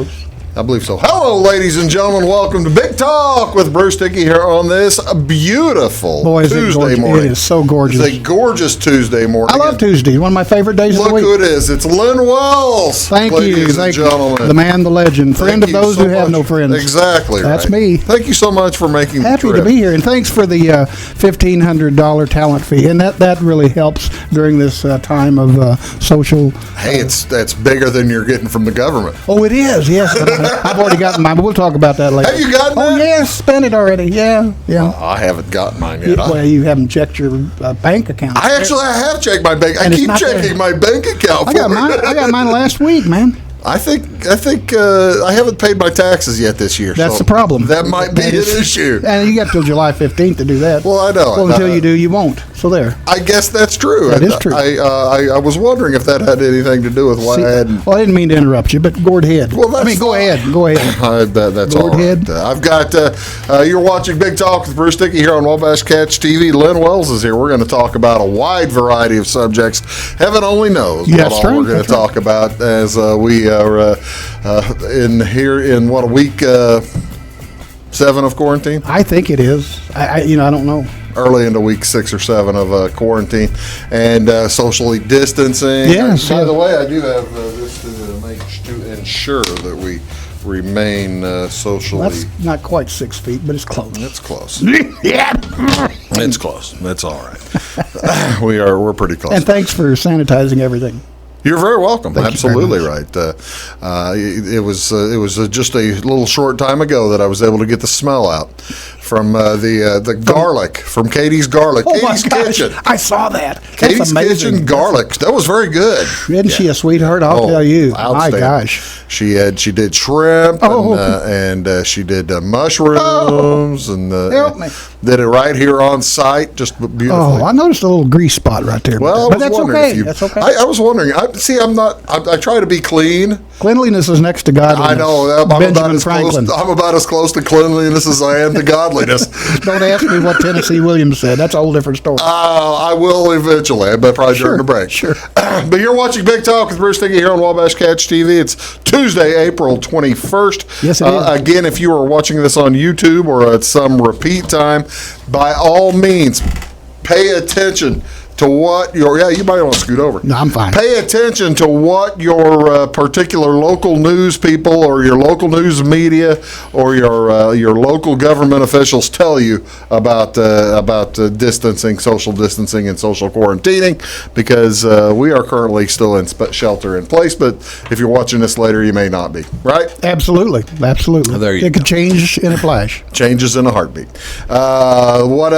close. I believe so. Hello, ladies and gentlemen. Welcome to Big Talk with Bruce Dickey here on this beautiful Tuesday morning. It is so gorgeous. It's a gorgeous Tuesday morning. I love Tuesday. One of my favorite days of the week. Look who it is. It's Len Wells. Thank you. Ladies and gentlemen. The man, the legend. Friend of those who have no friends. Exactly. That's me. Thank you so much for making the Happy trip. to be here. And thanks for the $1,500 talent fee. And that really helps during this time of social. Hey, that's bigger than you're getting from the government. Oh, it is. Yes. I've already gotten mine, but we'll talk about that later. Have you gotten that? that? Oh, yes. Spent it already. Yeah. I haven't gotten mine yet. Well, you haven't checked your bank account. I have checked my bank. I keep checking my bank account. I got mine last week, man. I think I haven't paid my taxes yet this year. That's the problem. That might be an issue. And you got till July 15th to do that. Well, I know. Well, until you do, you won't. So there. I guess that's true. That is true. I was wondering if that had anything to do with why I hadn't. Well, I didn't mean to interrupt you, but go ahead. Well, go ahead. Go ahead. That's all right. I've got. You're watching Big Talk with Bruce Dickey here on Wabash Catch TV. Len Wells is here. We're going to talk about a wide variety of subjects. Heaven only knows what all we're going to talk about as we are in what, a week 7 of quarantine? I think it is. I don't know. Early into week 6 or 7 of quarantine and socially distancing. Yes. By the way, I do have this to ensure that we remain socially. Well, that's not quite 6 feet, but it's close. It's close. Yeah. It's close. That's all right. We're pretty close. And thanks for sanitizing everything. You're very welcome. Thank Absolutely you right. It was just a little short time ago that I was able to get the smell out from the garlic from Katie's Garlic. Oh Katie's my gosh, Kitchen. I saw that. Katie's Kitchen Garlic. That was very good. Isn't she a sweetheart? I'll tell you. My gosh. She did shrimp and she did mushrooms and help me. Did it right here on site. Just beautifully. Oh, I noticed a little grease spot right there. Well, but that's okay. That's okay. I was wondering. I try to be clean. Cleanliness is next to godliness. I know. Benjamin Franklin. I'm about as close to cleanliness as I am to godliness. Don't ask me what Tennessee Williams said. That's a whole different story. I will eventually, but probably during the break. Sure. But you're watching Big Talk with Bruce Dickey here on Wabash Catch TV. It's Tuesday, April 21st. Yes, it is. Again, if you are watching this on YouTube or at some repeat time, by all means, pay attention to what you might want to scoot over. No, I'm fine. Pay attention to what your particular local news people or your local news media or your local government officials tell you about distancing, social distancing, and social quarantining, because we are currently still in shelter in place. But if you're watching this later, you may not be. Right? Absolutely. There you go. It could change in a flash. Changes in a heartbeat. What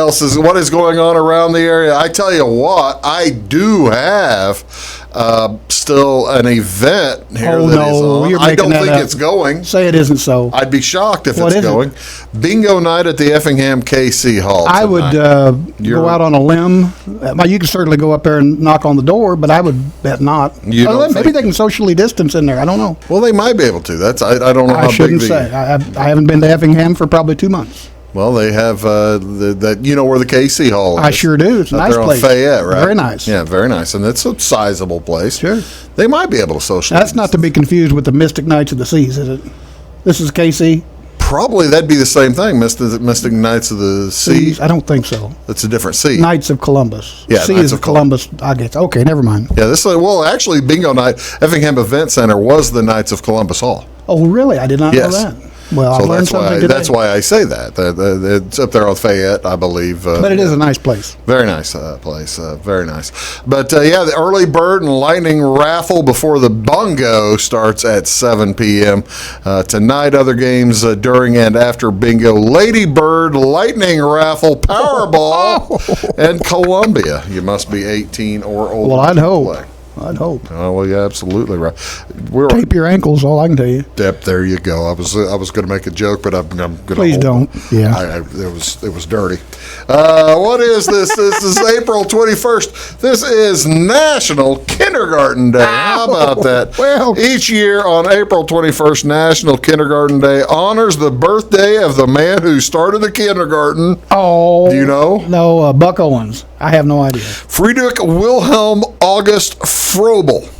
is going on around the area? I tell you what, I do have still an event here is on. I don't think it's going. Say it isn't so. I'd be shocked if it's going. Bingo night at the Effingham KC Hall tonight. I would go out on a limb. You can certainly go up there and knock on the door, but I would bet not. Maybe they can socially distance in there. I don't know. Well, they might be able to. I don't know how big. I shouldn't say. I haven't been to Effingham for probably 2 months. Well, they have where the KC Hall is. I sure do. It's a nice place. On Fayette, right? Very nice. Yeah, very nice. And it's a sizable place. Sure. They might be able to socialize. That's not to be confused with the Mystic Knights of the Seas, is it? This is KC? Probably that'd be the same thing, Mystic Knights of the Seas. I don't think so. It's a different sea. Knights of Columbus. Yeah, sea is of Columbus, I guess. Okay, never mind. Yeah, actually, Bingo Night, Effingham Event Center was the Knights of Columbus Hall. Oh, really? I did not know that. Well, I learned something today. That's why I say that. It's up there on Fayette, I believe. But it is a nice place. Very nice place. Very nice. But, the early bird and lightning raffle before the bungo starts at 7 p.m. Tonight, other games during and after bingo. Lady Bird, lightning raffle, Powerball, and Columbia. You must be 18 or older. Well, I'd hope. Oh, well, you're absolutely right. Tape your ankles, all I can tell you. Yep, there you go. I was going to make a joke, but I'm going to. Please don't. Yeah, it was dirty. What is this? This is April 21st. This is National Kindergarten Day. How about that? Well, each year on April 21st, National Kindergarten Day honors the birthday of the man who started the kindergarten. Oh, do you know? No, Buck Owens. I have no idea. Friedrich Wilhelm August Froebel.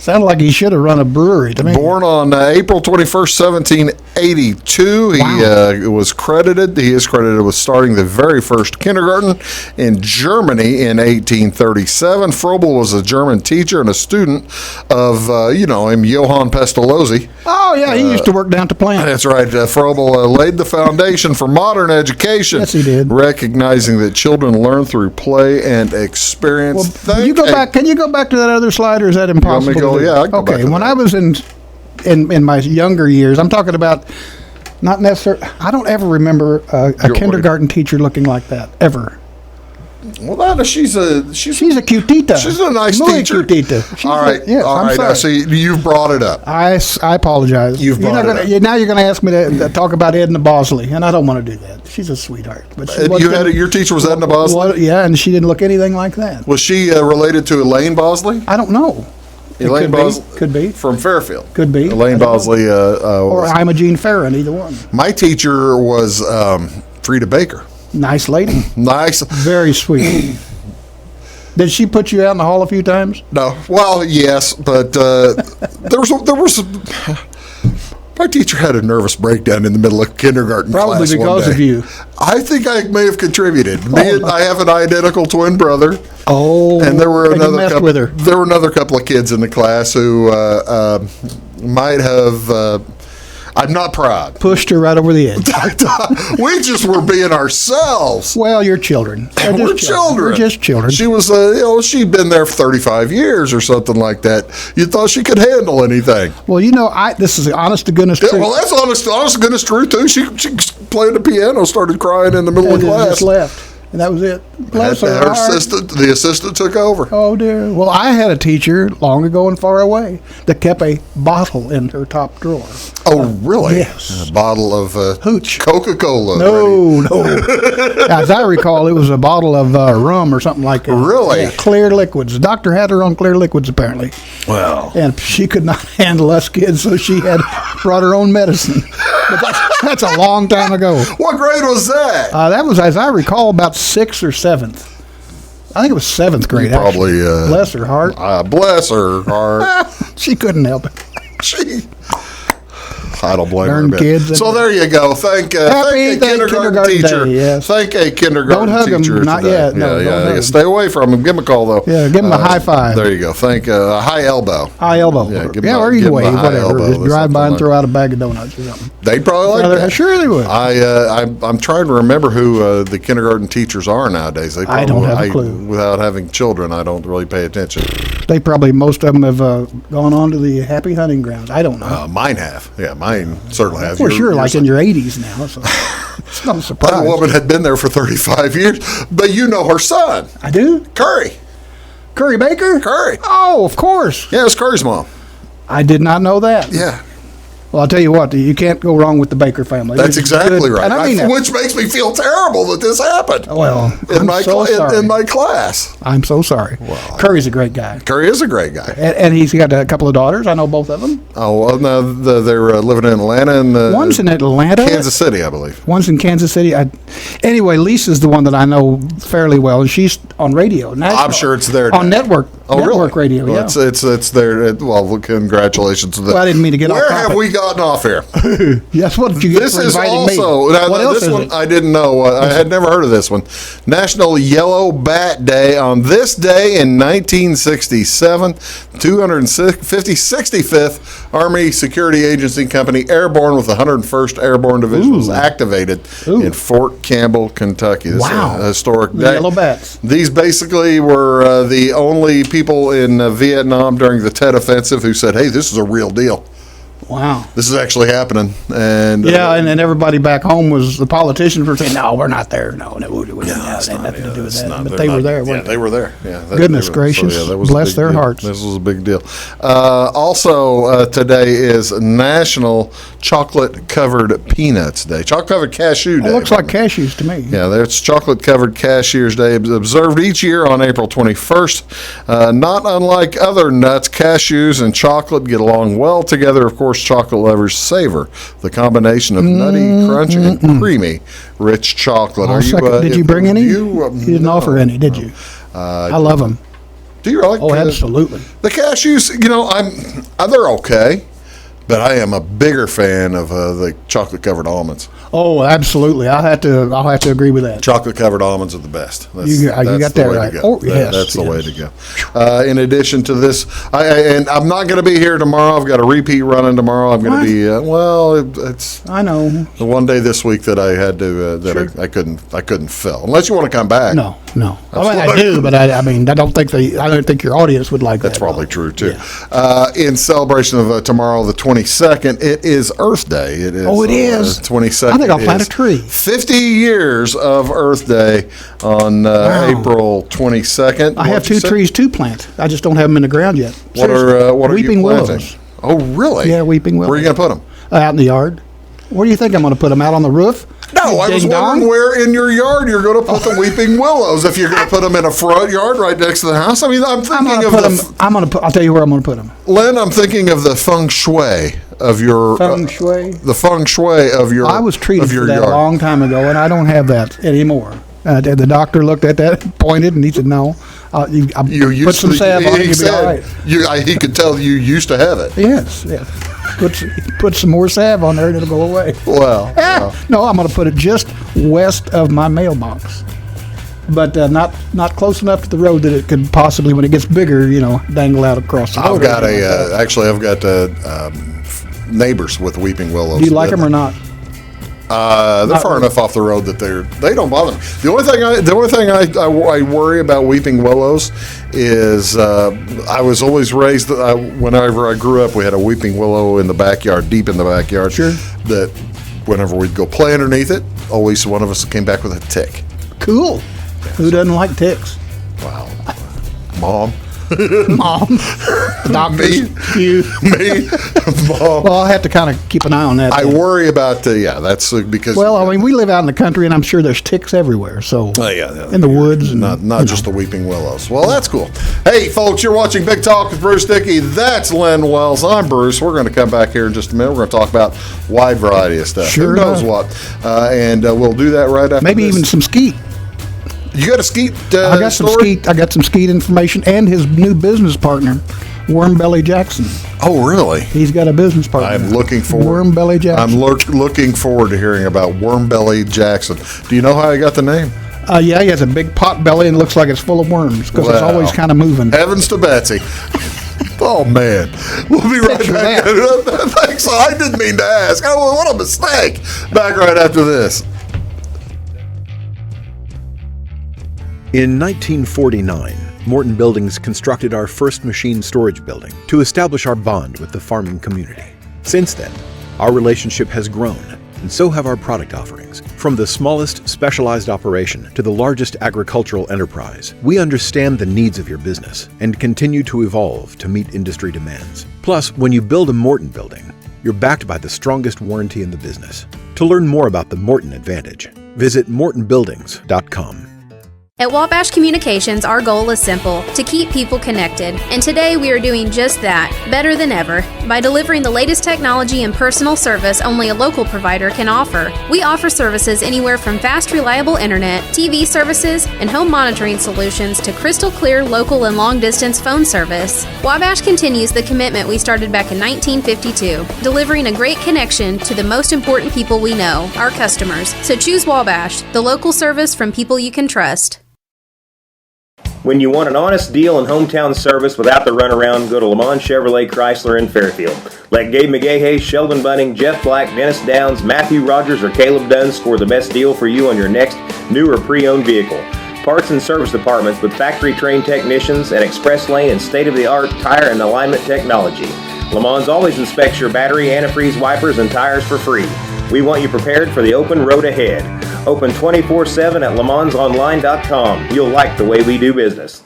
Sounded like he should have run a brewery to me. Born on April 21st, 1782. He was credited. He is credited with starting the very first kindergarten in Germany in 1837. Froebel was a German teacher and a student of, him, Johann Pestalozzi. Oh, yeah, he used to work down at the plant. That's right. Froebel laid the foundation for modern education. Yes, he did. Recognizing that children learn through play and experience. Can you go back to that other slide, or is that impossible? Yeah, I can go back to when that. I was in my younger years, I'm talking about not necessarily. I don't ever remember a kindergarten teacher looking like that ever. Well, she's a cutita. She's a nice Muy teacher. Cutita. All right, yes, all I'm right. sorry. Now, see, you've brought it up. I apologize. You've brought it up. Now you're going to ask me to talk about Edna Bosley, and I don't want to do that. She's a sweetheart. But Your teacher was Edna Bosley? Yeah, and she didn't look anything like that. Was she related to Elaine Bosley? I don't know. Elaine Bosley? Could be. From Fairfield. Could be. Elaine Bosley. Or Imogene Farron, either one. My teacher was Frida Baker. Nice lady. Nice. Very sweet. Did she put you out in the hall a few times? No. Well, yes, but there was my teacher had a nervous breakdown in the middle of kindergarten Probably class because one day. of you. I think I may have contributed. I have an identical twin brother. Oh, And there were and you messed with her. There were another couple of kids in the class who might have. I'm not proud. Pushed her right over the edge. We just were being ourselves. Well, you're children. We're children. We're just children. She was, she'd been there for 35 years or something like that. You thought she could handle anything. Well, this is the honest to goodness truth. Well, that's honest to goodness truth too. She played the piano, started crying in the middle of And class. just left. And that was it. Bless her heart. The assistant took over. Oh, dear. Well, I had a teacher long ago and far away that kept a bottle in her top drawer. Oh, really? Yes. A bottle of Hooch. Coca-Cola. No. As I recall, it was a bottle of rum or something like that. Really? Yeah, clear liquids. The doctor had her on clear liquids, apparently. Well. And she could not handle us kids, so she had brought her own medicine. But that's a long time ago. What grade was that? That was, as I recall, about 6th or 7th. I think it was 7th grade. Probably. Bless her heart. Bless her heart. She couldn't help it. I don't blame Darn her. kids. So there you go. Thank a kindergarten teacher. Day, yes. Thank a kindergarten Don't hug teacher. them. Not today. yet. No, Yeah, don't hug yeah. them. Stay away from them. Give them a call though. Yeah, give them a high five. There you go. Thank a high elbow. High elbow. Yeah, Or you can wave, high whatever. elbow Just or drive by and something throw out a bag of donuts or something. They'd probably like that. Sure they would. I'm trying to remember who the kindergarten teachers are nowadays. They I don't have a clue. Without having children, I don't really pay attention. Most of them have gone on to the happy hunting grounds. I don't know. Mine have. Yeah, mine certainly have. Of course, you're like in your 80s now, so it's no surprise. That woman had been there for 35 years, but you know her son. I do? Curry. Curry Baker? Curry. Oh, of course. Yeah, it's Curry's mom. I did not know that. Yeah. Well, I'll tell you what, you can't go wrong with the Baker family. That's They're exactly good, right. And I mean that. Which makes me feel terrible that this happened. Well, in my class. I'm so sorry. Well, Curry's a great guy. Curry is a great guy. And he's got a couple of daughters. I know both of them. Oh, well, no, they're living in Atlanta and One's in Atlanta. Kansas City, I believe. One's in Kansas City. Anyway, Lisa's the one that I know fairly well, and she's on radio. I'm sure it's there on now. network. Oh, network really? radio. Well, Yeah. it's there. Well, congratulations to them. Well, I didn't mean to get off Where topic. have we gotten off here? Yes, what did you get This for is inviting me? also What else this is one it? I didn't know. I had never heard of this one. National Yellow Bat Day. On this day in 1967, 265th Army Security Agency Company Airborne with the 101st Airborne Division was activated in Fort Campbell, Kentucky. This is a historic The day. Yellow Bats. These basically were the only people in Vietnam during the Tet Offensive who said, "Hey, this is a real deal. Wow. This is actually happening." And Yeah, and then everybody back home the politicians were saying, no, we're not there. No, we didn't have nothing to do with that. But they were there. Yeah, they were there. Yeah, Goodness gracious. that was Bless a big their deal. hearts. This was a big deal. Also, today is National Chocolate-Covered Peanuts Day. Chocolate-covered cashew day. It looks like cashews to me. Yeah, there's Chocolate-Covered Cashews Day, observed each year on April 21st. Not unlike other nuts, cashews and chocolate get along well together. Of course, chocolate lovers savor the combination of nutty, crunchy, and creamy, rich chocolate. Did you bring any? You didn't offer any, did you? I love them. Do you really? Oh, absolutely. The cashews, they're okay, but I am a bigger fan of the chocolate covered almonds. Oh, absolutely. I'll have to agree with that. Chocolate covered almonds are the best. You got that right. Oh, yes, that's the way to go. In addition to this, and I'm not going to be here tomorrow. I've got a repeat running tomorrow. I'm going to be it's. I know. The one day this week that I had to I couldn't fill unless you want to come back. No. I do, but I don't think your audience would like that. That's probably true too. Yeah. In celebration of tomorrow, the 22nd, it is Earth Day. It is. Oh, it is. 22nd. I think I'll plant a tree. 50 years of Earth Day on April 22nd. I have 2 trees to plant. I just don't have them in the ground yet. What are weeping you planting? willows. Oh, really? Yeah, weeping willows. Where are you going to put them? Out in the yard. Where do you think I'm going to put them? Out on the roof? No, I was wondering where in your yard you're going to put the weeping willows. If you're going to put them in a front yard right next to the house, I'm thinking I'll tell you where I'm going to put them. Len, I'm thinking of the feng shui of your the feng shui of your. I was treated for that yard. a long time ago, and I don't have that anymore. The doctor looked at that, pointed, and he said, "No, you put some salve on it, you'll be all right." He could tell you used to have it. Yes. Put some more salve on there, and it'll go away. Well, no, I'm going to put it just west of my mailbox, but not close enough to the road that it could possibly, when it gets bigger, dangle out across the road. I've got neighbors with weeping willows. Do you like them or not? They're far enough off the road that they don't bother me. The only thing I worry about weeping willows is I was always raised. Whenever I grew up, we had a weeping willow in the backyard, deep in the backyard. Sure. That whenever we'd go play underneath it, always one of us came back with a tick. Cool. Who doesn't like ticks? Wow. Mom. Mom, doctors, me, Mom. Well, I'll have to kind of keep an eye on that. I worry about that's because. Well, we live out in the country, and I'm sure there's ticks everywhere. So in the woods, and, not just the weeping willows. Well, that's cool. Hey, folks, you're watching Big Talk with Bruce Dickey. That's Len Wells. I'm Bruce. We're going to come back here in just a minute. We're going to talk about a wide variety of stuff. Sure. Who knows what? And we'll do that right after. Maybe this. even some skeet. You got a skeet I got some story? skeet. I got some skeet information, and his new business partner, Wormbelly Jackson. Oh, really? He's got a business partner. I'm looking forward. Wormbelly Jackson. I'm looking forward to hearing about Wormbelly Jackson. Do you know how he got the name? Yeah, he has a big pot belly and looks like it's full of worms because it's always kind of moving. Heavens to Betsy. Oh, man. We'll be right back. Thanks. I didn't mean to ask. Oh, what a mistake. Back right after this. In 1949, Morton Buildings constructed our first machine storage building to establish our bond with the farming community. Since then, our relationship has grown, and so have our product offerings. From the smallest specialized operation to the largest agricultural enterprise, we understand the needs of your business and continue to evolve to meet industry demands. Plus, when you build a Morton building, you're backed by the strongest warranty in the business. To learn more about the Morton Advantage, visit mortonbuildings.com. At Wabash Communications, our goal is simple: to keep people connected. And today we are doing just that, better than ever, by delivering the latest technology and personal service only a local provider can offer. We offer services anywhere from fast, reliable internet, TV services, and home monitoring solutions to crystal clear local and long-distance phone service. Wabash continues the commitment we started back in 1952, delivering a great connection to the most important people we know, our customers. So choose Wabash, the local service from people you can trust. When you want an honest deal and hometown service without the runaround, go to Lemon Chevrolet Chrysler in Fairfield. Let Gabe McGahey, Sheldon Bunning, Jeff Black, Dennis Downs, Matthew Rogers, or Caleb Dunn score the best deal for you on your next new or pre-owned vehicle. Parts and service departments with factory-trained technicians and express lane and state-of-the-art tire and alignment technology. Lemons always inspects your battery, antifreeze, wipers, and tires for free. We want you prepared for the open road ahead. Open 24/7 at lemonsonline.com. You'll like the way we do business.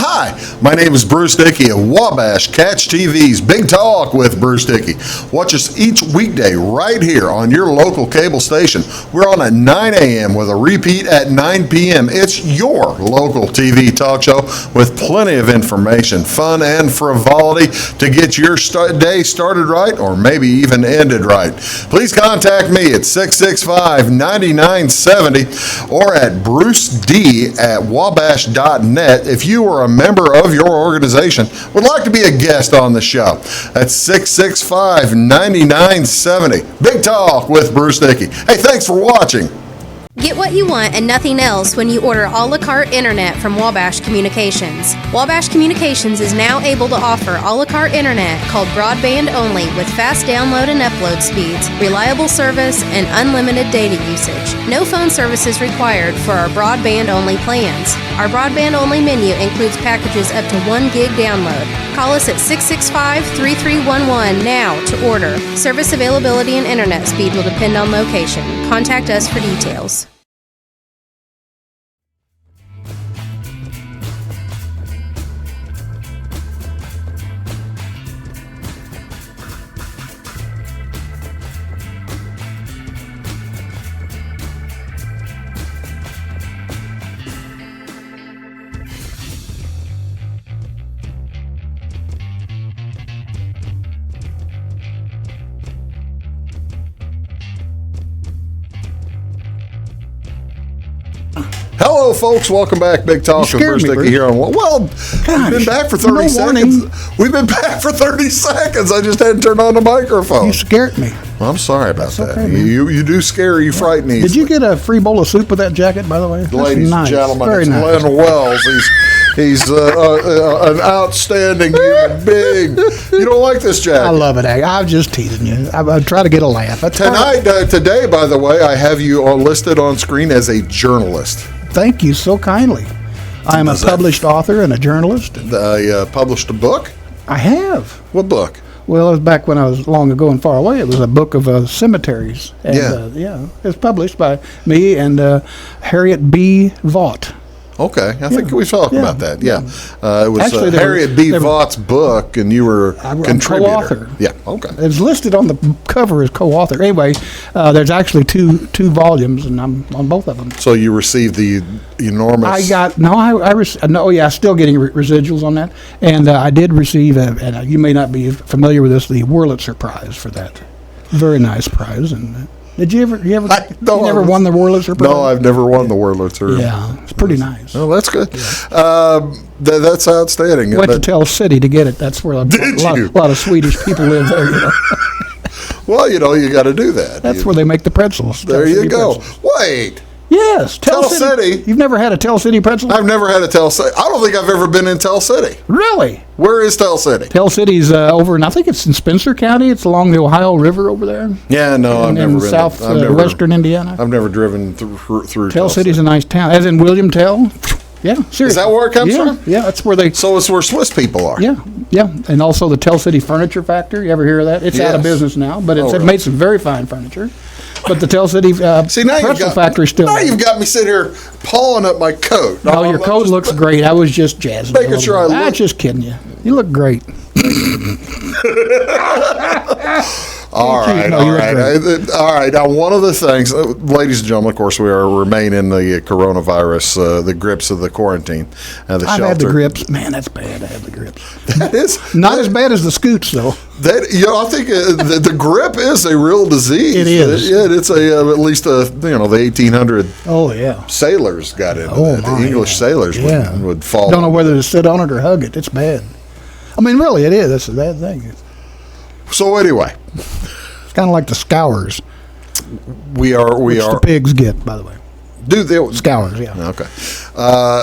Hi, my name is Bruce Dickey of Wabash Catch TV's Big Talk with Bruce Dickey. Watch us each weekday right here on your local cable station. We're on at 9 a.m. with a repeat at 9 p.m. It's your local TV talk show with plenty of information, fun, and frivolity to get your day started right or maybe even ended right. Please contact me at 665-9970 or at bruced@wabash.net if you are a member of your organization would like to be a guest on the show. That's 665-9970. Big Talk with Bruce Dickey. Hey, thanks for watching. Get what you want and nothing else when you order a la carte internet from Wabash Communications. Wabash Communications is now able to offer a la carte internet called broadband only with fast download and upload speeds, reliable service, and unlimited data usage. No phone service is required for our broadband only plans. Our broadband only menu includes packages up to 1 gig download. Call us at 665-3311 now to order. Service availability and internet speed will depend on location. Contact us for details. Hello, folks. Welcome back. Big Talk with Bruce Dickey here on. Well, we've been back for 30 seconds. We've been back for 30 seconds. I just hadn't turned on the microphone. You scared me. Well, I'm sorry about that. Okay, you do scare. You frighten easily. Did you get a free bowl of soup with that jacket, by the way? Ladies and gentlemen, Very it's nice. Len Wells. He's an outstanding human being. You don't like this jacket? I love it. I'm just teasing you. I try to get a laugh. Today, by the way, I have you listed on screen as a journalist. Thank you so kindly. I am a published author and a journalist. Published a book? I have. What book? Well, it was back when I was long ago and far away. It was a book of cemeteries. And, it was published by me and Harriet B. Vaught. Okay, I think we've talked about that. Yeah, it was Actually, Harriet B. Vaught's book, and you were contributor. Co-author. Yeah, okay. It was listed on the cover as co-author. Anyway, there's actually two volumes, and I'm on both of them. So you received the enormous. I'm still getting residuals on that, and I did receive, and you may not be familiar with this, the Wurlitzer Prize for that. Very nice prize, and. Did you ever never won the Wurlitzer Prize? No, I've never won the Wurlitzer. Yeah, it's pretty nice. Oh, that's good. Yeah. That's outstanding. Went to Tell City to get it. That's where a lot of Swedish people live there. You know. Well, you got to do that. That's where they make the pretzels. There you go. Wait. Yes, Tell City. You've never had a Tell City pretzel? I've never had a Tell City. I don't think I've ever been in Tell City. Really? Where is Tell City? Tell City's over, and I think it's in Spencer County. It's along the Ohio River over there. Yeah, no, I've never been. Western Indiana. I've never driven through Tell City's a nice town, as in William Tell. Yeah, seriously. Is that where it comes from? Yeah, that's where they. So it's where Swiss people are. Yeah, and also the Tell City Furniture Factory. You ever hear of that? It's out of business now, but it made some very fine furniture. But the Tell City pretzel factory still. Now you've got me sitting here pawing up my coat. No, your coat looks great. I was just jazzing. Making sure I look. I'm just kidding you. You look great. All right. Now, one of the things, ladies and gentlemen, of course, we remain in the coronavirus, the grips of the quarantine, the shelter. I've had the grips. Man, that's bad. I have the grips. That is not as bad as the scoots, though. I think the grip is a real disease. It is. It's at least the 1800. Oh yeah. Sailors got into that. The English sailors would fall. Don't know whether to sit on it or hug it. It's bad. I mean, really, it is. It's a bad thing. So anyway, it's kind of like the scours. Which the pigs get, by the way. Do they scours? Yeah. Okay.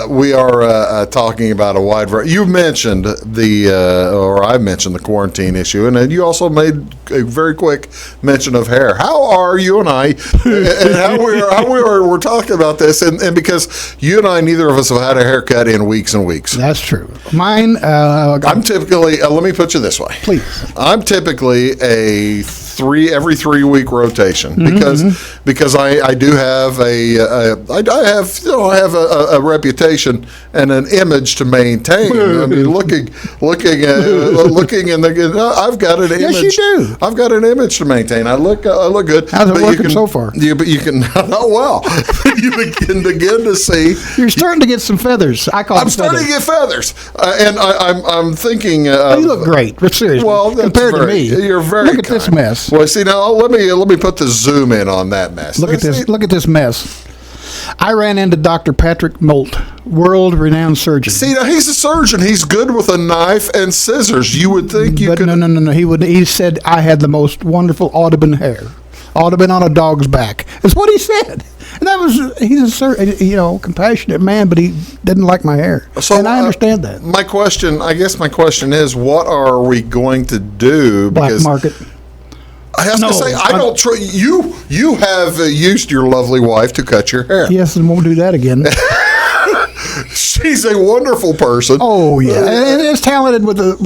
We are talking about a wide variety. You mentioned I mentioned the quarantine issue, and then you also made a very quick mention of hair. How are you and I, and we're talking about this, and because you and I, neither of us have had a haircut in weeks and weeks. That's true. Mine. I'm typically. Let me put you this way. Please. I'm typically a every 3 week rotation because I do have I have a reputation and an image to maintain. I mean, looking in the I've got an image. Yes, you do. I've got an image to maintain. I look good. How's it working so far? But you can not well. You begin to see. You're starting to get some feathers. I call them I'm starting to get feathers, and I'm thinking. Oh, you look great. Seriously. Well, compared to me, you're very. Look at this mess. Well, see now, let me put the zoom in on that mess. Look at this. Look at this mess. I ran into Dr. Patrick Molt, world-renowned surgeon. See, now he's a surgeon. He's good with a knife and scissors. You would think you could. No. He said I had the most wonderful Audubon hair. Audubon on a dog's back. That's what he said. And that was, he's a compassionate man, but he didn't like my hair. So, and I understand that. My question is, what are we going to do? Black market. I have to say, I don't trust you. You have used your lovely wife to cut your hair. Yes, and won't do that again. She's a wonderful person. Oh yeah, and is talented with a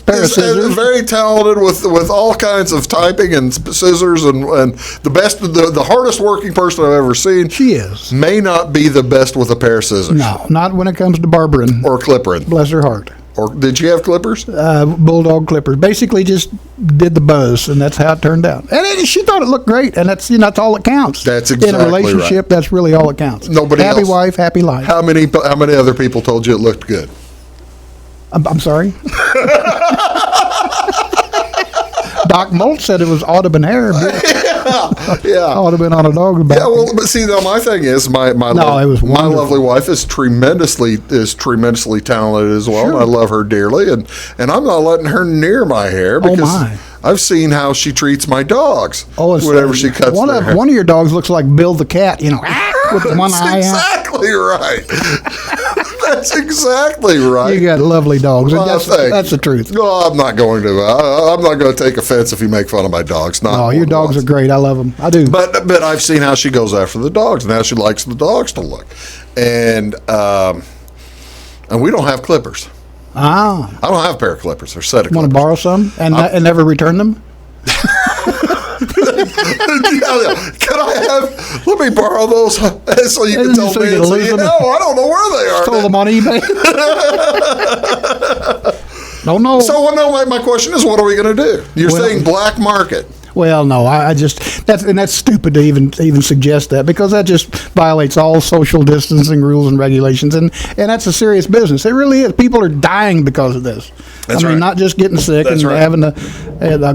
pair of scissors. Very talented with all kinds of typing and scissors and the hardest working person I've ever seen. She is. May not be the best with a pair of scissors. No, not when it comes to barbering or clippering. Bless her heart. Or did she have clippers? Bulldog clippers. Basically, just did the buzz, and that's how it turned out. And she thought it looked great, and that's all that counts. That's exactly in a relationship. Right. That's really all that counts. Nobody happy else. Wife, happy life. How many other people told you it looked good? I'm sorry. Doc Molt said it was Audubon hair. Yeah. Audubon on a dog's back. Yeah, well, but see, now my thing is my lovely wife is tremendously talented as well, and I love her dearly, and I'm not letting her near my hair because I've seen how she treats my dogs. Oh, whenever she cuts their hair. One of your dogs looks like Bill the cat, with one eye out. Exactly right. That's exactly right. You got lovely dogs. And that's the truth. No, I'm not going to take offense if you make fun of my dogs. No, your dogs are great. I love them. I do. But I've seen how she goes after the dogs and how she likes the dogs to look, and we don't have clippers. I don't have a pair of clippers or set of clippers. Want to borrow some and never return them? Can let me borrow those so you can tell me. I don't know where they are. Stole them on eBay. Don't know. So my question is, what are we going to do? You're saying black market. Well, no, that's stupid to even suggest that, because that just violates all social distancing rules and regulations, and that's a serious business. It really is. People are dying because of this. That's right. Not just getting sick and having a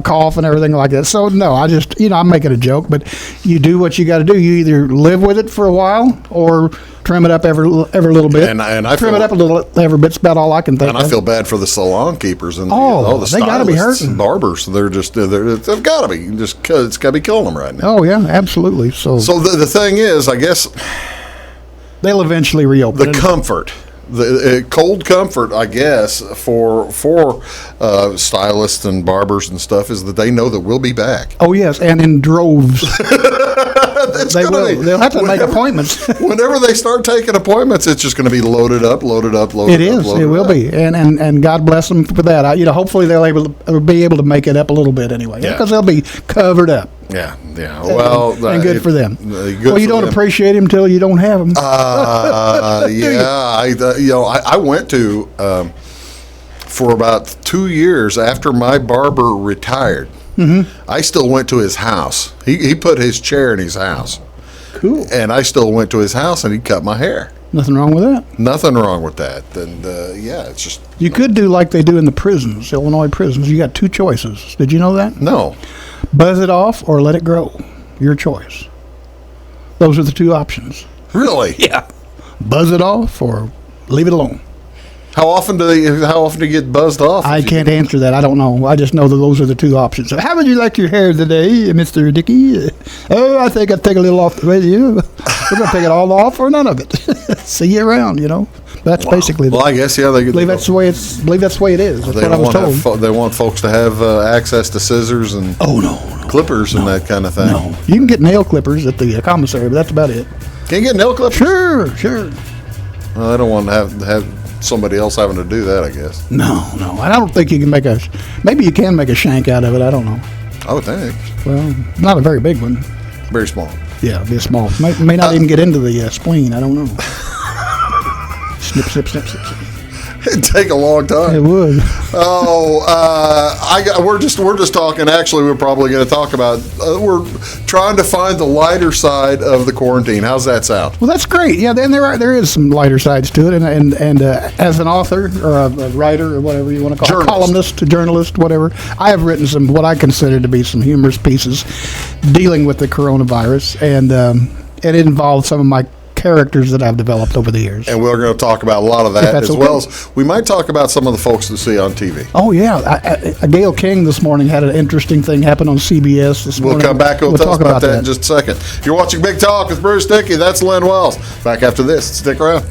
cough and everything like that. So no, I'm making a joke, but you do what you got to do. You either live with it for a while or trim it up every little bit. And I trim it up a little every bit's about all I can think. And I feel bad for the salon keepers and the they got to be hurting. And barbers. They've got to be it's got to be killing them right now. Oh yeah, absolutely. So the thing is, I guess they'll eventually reopen. The comfort. The cold comfort, I guess, for stylists and barbers and stuff is that they know that we'll be back. Oh yes, and in droves. They will. They'll have to make appointments. Whenever they start taking appointments, it's just going to be loaded up. It is. It will be, and God bless them for that. Hopefully they'll be able to make it up a little bit anyway, because they'll be covered up. Yeah. Well, and good for them. You don't appreciate them until you don't have them. I went to for about 2 years after my barber retired. Mm-hmm. I still went to his house. He put his chair in his house. Cool. And I still went to his house and he cut my hair. Nothing wrong with that. Nothing wrong with that. And it's just. You could do like they do in the prisons, Illinois prisons. You got two choices. Did you know that? No. Buzz it off or let it grow. Your choice. Those are the two options. Really? Yeah. Buzz it off or leave it alone. How often do you get buzzed off? I can't answer that. I don't know. I just know that those are the two options. How would you like your hair today, Mr. Dickey? Oh, I think I'd take a little off with you. We're going to take it all off or none of it. See you around, That's basically. Well, I guess Believe that's the way it is. That's what I was told. They want folks to have access to scissors and clippers and that kind of thing. No, you can get nail clippers at the commissary, but that's about it. Can you get nail clippers? Sure. Well, I don't want to have somebody else having to do that, I guess. No. I don't think you can maybe you can make a shank out of it. I don't know. I would think. Well, not a very big one. Very small. Yeah, it'd be a small. May not even get into the spleen. I don't know. Snip, snip, snip, snip, snip. It'd take a long time. It would. We're just talking. Actually, we're probably going to talk about. We're trying to find the lighter side of the quarantine. How's that sound? Well, that's great. Yeah, then there is some lighter sides to it, and as an author or a writer or whatever you want to call it, columnist, journalist, whatever, I have written some what I consider to be some humorous pieces dealing with the coronavirus, and it involves some of my characters that I've developed over the years. And we're going to talk about a lot of that, as well as we might talk about some of the folks that see on TV. Oh, yeah. Gail King this morning had an interesting thing happen on CBS this morning. We'll come back and we'll talk about that in just a second. You're watching Big Talk with Bruce Dickey. That's Len Wells. Back after this. Stick around.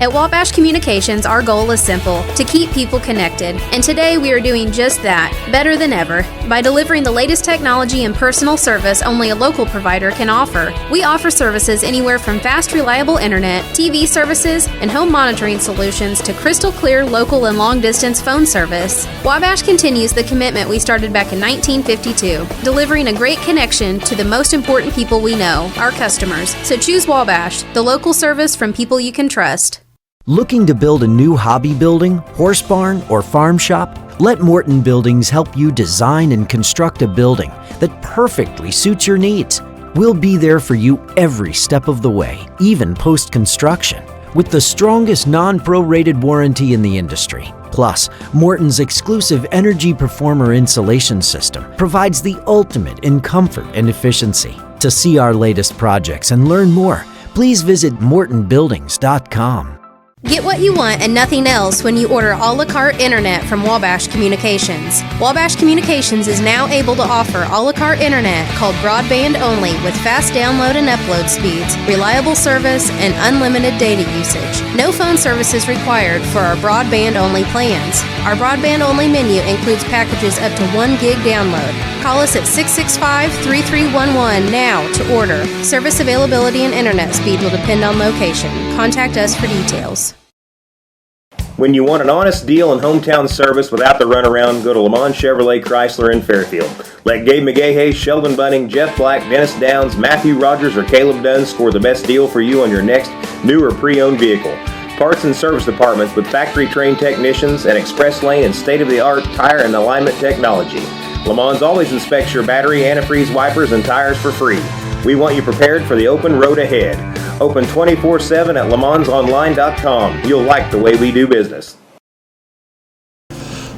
At Wabash Communications, our goal is simple: to keep people connected. And today we are doing just that, better than ever, by delivering the latest technology and personal service only a local provider can offer. We offer services anywhere from fast, reliable internet, TV services, and home monitoring solutions to crystal clear local and long-distance phone service. Wabash continues the commitment we started back in 1952, delivering a great connection to the most important people we know, our customers. So choose Wabash, the local service from people you can trust. Looking to build a new hobby building, horse barn, or farm shop? Let Morton Buildings help you design and construct a building that perfectly suits your needs. We'll be there for you every step of the way, even post-construction, with the strongest non-prorated warranty in the industry. Plus, Morton's exclusive Energy Performer insulation system provides the ultimate in comfort and efficiency. To see our latest projects and learn more, please visit mortonbuildings.com. Get what you want and nothing else when you order a la carte internet from Wabash Communications. Wabash Communications is now able to offer a la carte internet called broadband only with fast download and upload speeds, reliable service, and unlimited data usage. No phone service is required for our broadband only plans. Our broadband only menu includes packages up to 1 gig download. Call us at 665-3311 now to order. Service availability and internet speed will depend on location. Contact us for details. When you want an honest deal and hometown service without the runaround, go to Lemon Chevrolet Chrysler in Fairfield. Let Gabe McGahey, Sheldon Bunning, Jeff Black, Dennis Downs, Matthew Rogers, or Caleb Dunn score the best deal for you on your next new or pre-owned vehicle. Parts and service departments with factory-trained technicians and express lane and state-of-the-art tire and alignment technology. Le Mans always inspects your battery, antifreeze, wipers, and tires for free. We want you prepared for the open road ahead. Open 24/7 at lemansonline.com. You'll like the way we do business.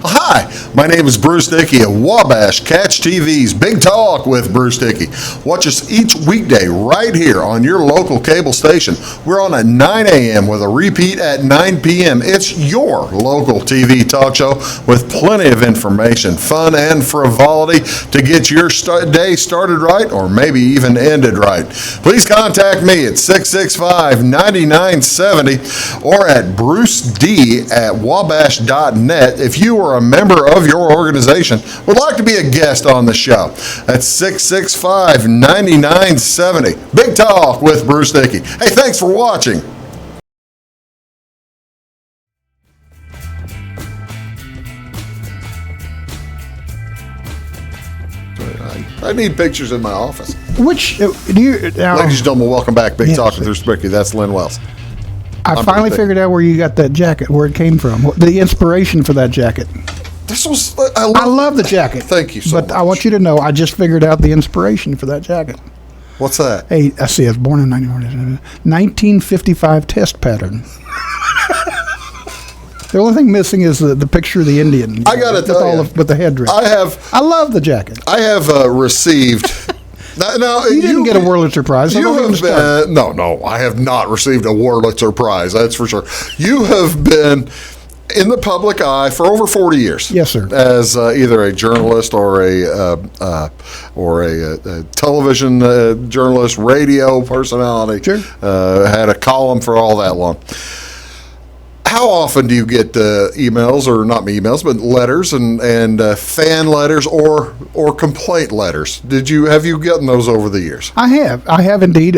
Hi, my name is Bruce Dickey at Wabash Catch TV's Big Talk with Bruce Dickey. Watch us each weekday right here on your local cable station. We're on at 9 a.m. with a repeat at 9 p.m. It's your local TV talk show with plenty of information, fun, and frivolity to get your day started right or maybe even ended right. Please contact me at 665-9970 or at bruced@wabash.net if you are a member of your organization would like to be a guest on the show. That's 665-9970. Big Talk with Bruce Dickey. Hey, thanks for watching. I need pictures in my office. Which do you? Ladies and gentlemen, welcome back. Big Talk with Bruce Dickey. That's Len Wells. I finally figured out where you got that jacket, where it came from, the inspiration for that jacket. This was. I love the jacket. Thank you so much. But I want you to know, I just figured out the inspiration for that jacket. What's that? Hey, I see. I was born in 1955 test pattern. The only thing missing is the picture of the Indian. I got to tell you, with the headdress. I love the jacket. I have received. Now, you didn't get a Wurlitzer Prize. You have been, no, I have not received a Wurlitzer Prize. That's for sure. You have been in the public eye for over 40 years. Yes, sir. As either a journalist or a television journalist, radio personality. Sure. Had a column for all that long. How often do you get emails, or not emails, but letters and fan letters or complaint letters? Have you gotten those over the years? I have indeed.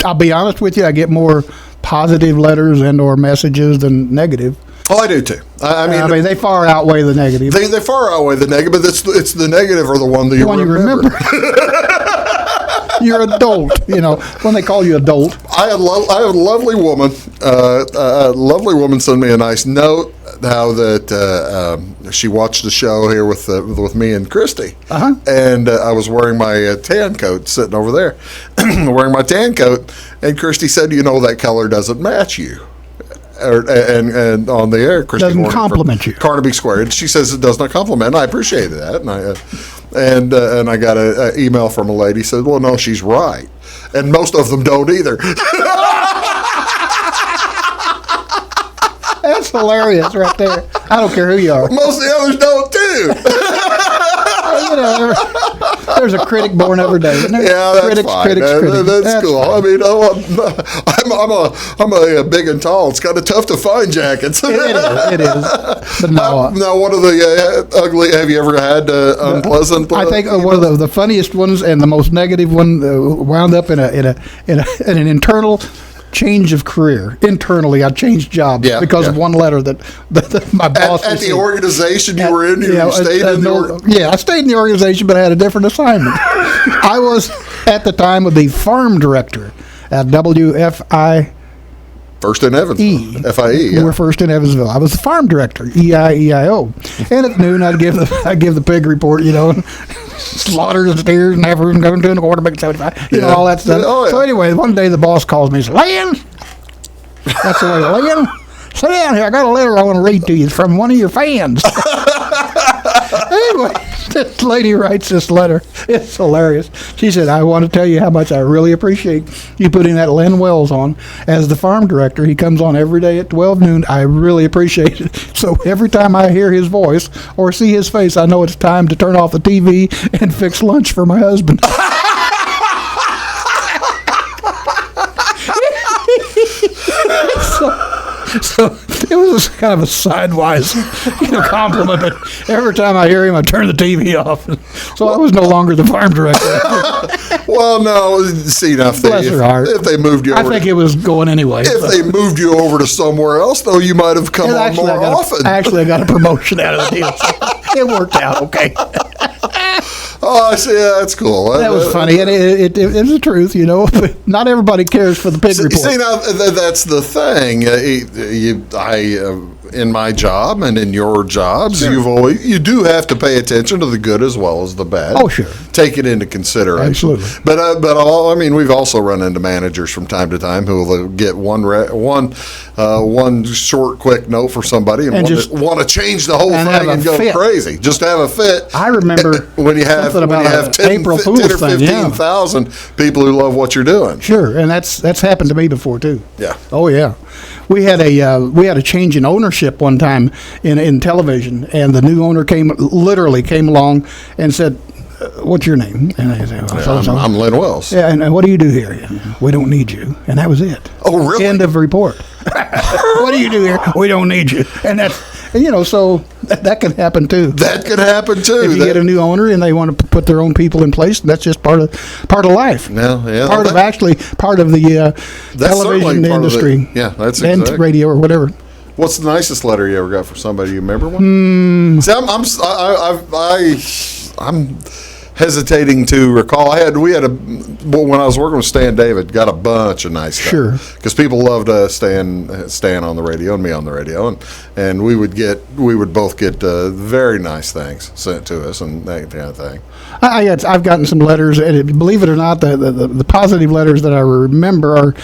I'll be honest with you. I get more positive letters and or messages than negative. Oh, I do too. I mean, they far outweigh the negative. they far outweigh the negative, but it's the negative or the one that you remember. You're adult, when they call you adult. I had a lovely woman. A lovely woman sent me a nice note. How that she watched the show here with me and Christy, and I was wearing my tan coat, sitting over there, wearing my tan coat, and Christy said, "That color doesn't match you." And on the air, Christy doesn't compliment you. Carnaby Square. And she says it does not compliment. And I appreciated that, and I got an email from a lady said, "Well, no, she's right," and most of them don't either. That's hilarious, right there. I don't care who you are. Most of the others don't too. There's a critic born every day, isn't there? Yeah, that's critics, fine. Critics. That's cool. Fine. I mean, I'm a big and tall. It's kind of tough to find jackets. It is. But no. Now, one of the ugly. Have you ever had unpleasant? I think one of the funniest ones and the most negative one wound up in an internal change of career. Internally, I changed jobs because of one letter that my boss at the organization you were in. You stayed in I stayed in the organization, but I had a different assignment. I was at the time the farm director at WFI. First in Evansville. FIE. We were first in Evansville. I was the farm director, EIEIO. And at noon, I'd give the pig report, slaughter the steers and have them going to the quarter, make 75, all that stuff. Oh, yeah. So anyway, one day the boss calls me and says, "Len," that's the way, "Len, sit down here. I got a letter I want to read to you. It's from one of your fans." Anyway, this lady writes this letter. It's hilarious. She said, "I want to tell you how much I really appreciate you putting that Len Wells on as the farm director. He comes on every day at 12 noon. I really appreciate it. So every time I hear his voice or see his face, I know it's time to turn off the TV and fix lunch for my husband." So it was kind of a sidewise, compliment. But every time I hear him, I turn the TV off. So I was no longer the farm director. Well, no. See, now if they moved you over, I think it was going anyway. If they moved you over to somewhere else, though, you might have come on more often. Actually, I got a promotion out of the deal. So it worked out okay. Oh, I see. Yeah, that's cool. That was funny, and it is the truth, But not everybody cares for the pig report. See, now that's the thing. In my job and in your jobs, sure. You do have to pay attention to the good as well as the bad. Oh, sure. Take it into consideration. Absolutely. But we've also run into managers from time to time who will get one short, quick note for somebody and want to change the whole thing and go crazy. Just have a fit. I remember when you have 10 or 15,000 people who love what you're doing. Sure, and that's happened to me before too. Yeah. Oh yeah. We had a change in ownership one time in television, and the new owner came along and said, "What's your name?" And I said, I'm Len Wells. Yeah, and what do you do here? "We don't need you," and that was it. Oh, really? End of report. "What do you do here? We don't need you," and that's so that can happen too. That could happen too. If you get a new owner and they want to put their own people in place, that's just part of life. Yeah. Part of the television industry. That's and exactly. Radio or whatever. What's the nicest letter you ever got from somebody? You remember one? See, I'm hesitating to recall. When I was working with Stan David, got a bunch of nice stuff. Sure. Because people loved Stan on the radio and me on the radio, and we would both get very nice things sent to us and that kind of thing. I've gotten some letters, and believe it or not, the positive letters that I remember are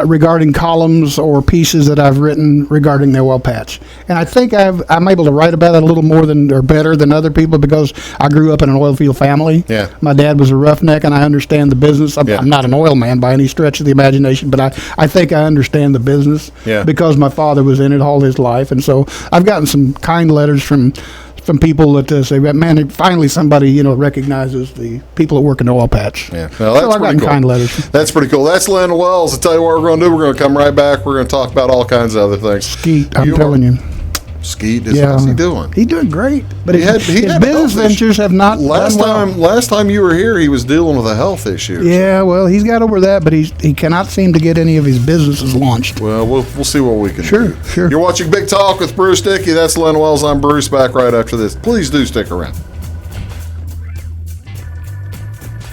regarding columns or pieces that I've written regarding the oil patch. And I think I'm able to write about it a little more better than other people because I grew up in an oil field family. Yeah. My dad was a roughneck, and I understand the business. I'm not an oil man by any stretch of the imagination, but I think I understand the business because my father was in it all his life. And so I've gotten some kind letters from people that say, "Man, finally somebody recognizes the people that work in the oil patch." Yeah, well, that's I've gotten cool. kind letters. That's pretty cool. That's Len Wells. I'll tell you what we're going to do. We're going to come right back. We're going to talk about all kinds of other things. Skeet, I'm telling you. Skeet, how's he doing? He's doing great, but He his had business health ventures have not Last done well. time you were here, he was dealing with a health issue. Yeah, well, he's got over that, but he cannot seem to get any of his businesses launched. Well, we'll see what we can do. Sure. You're watching Big Talk with Bruce Dickey. That's Len Wells. I'm Bruce. Back right after this. Please do stick around.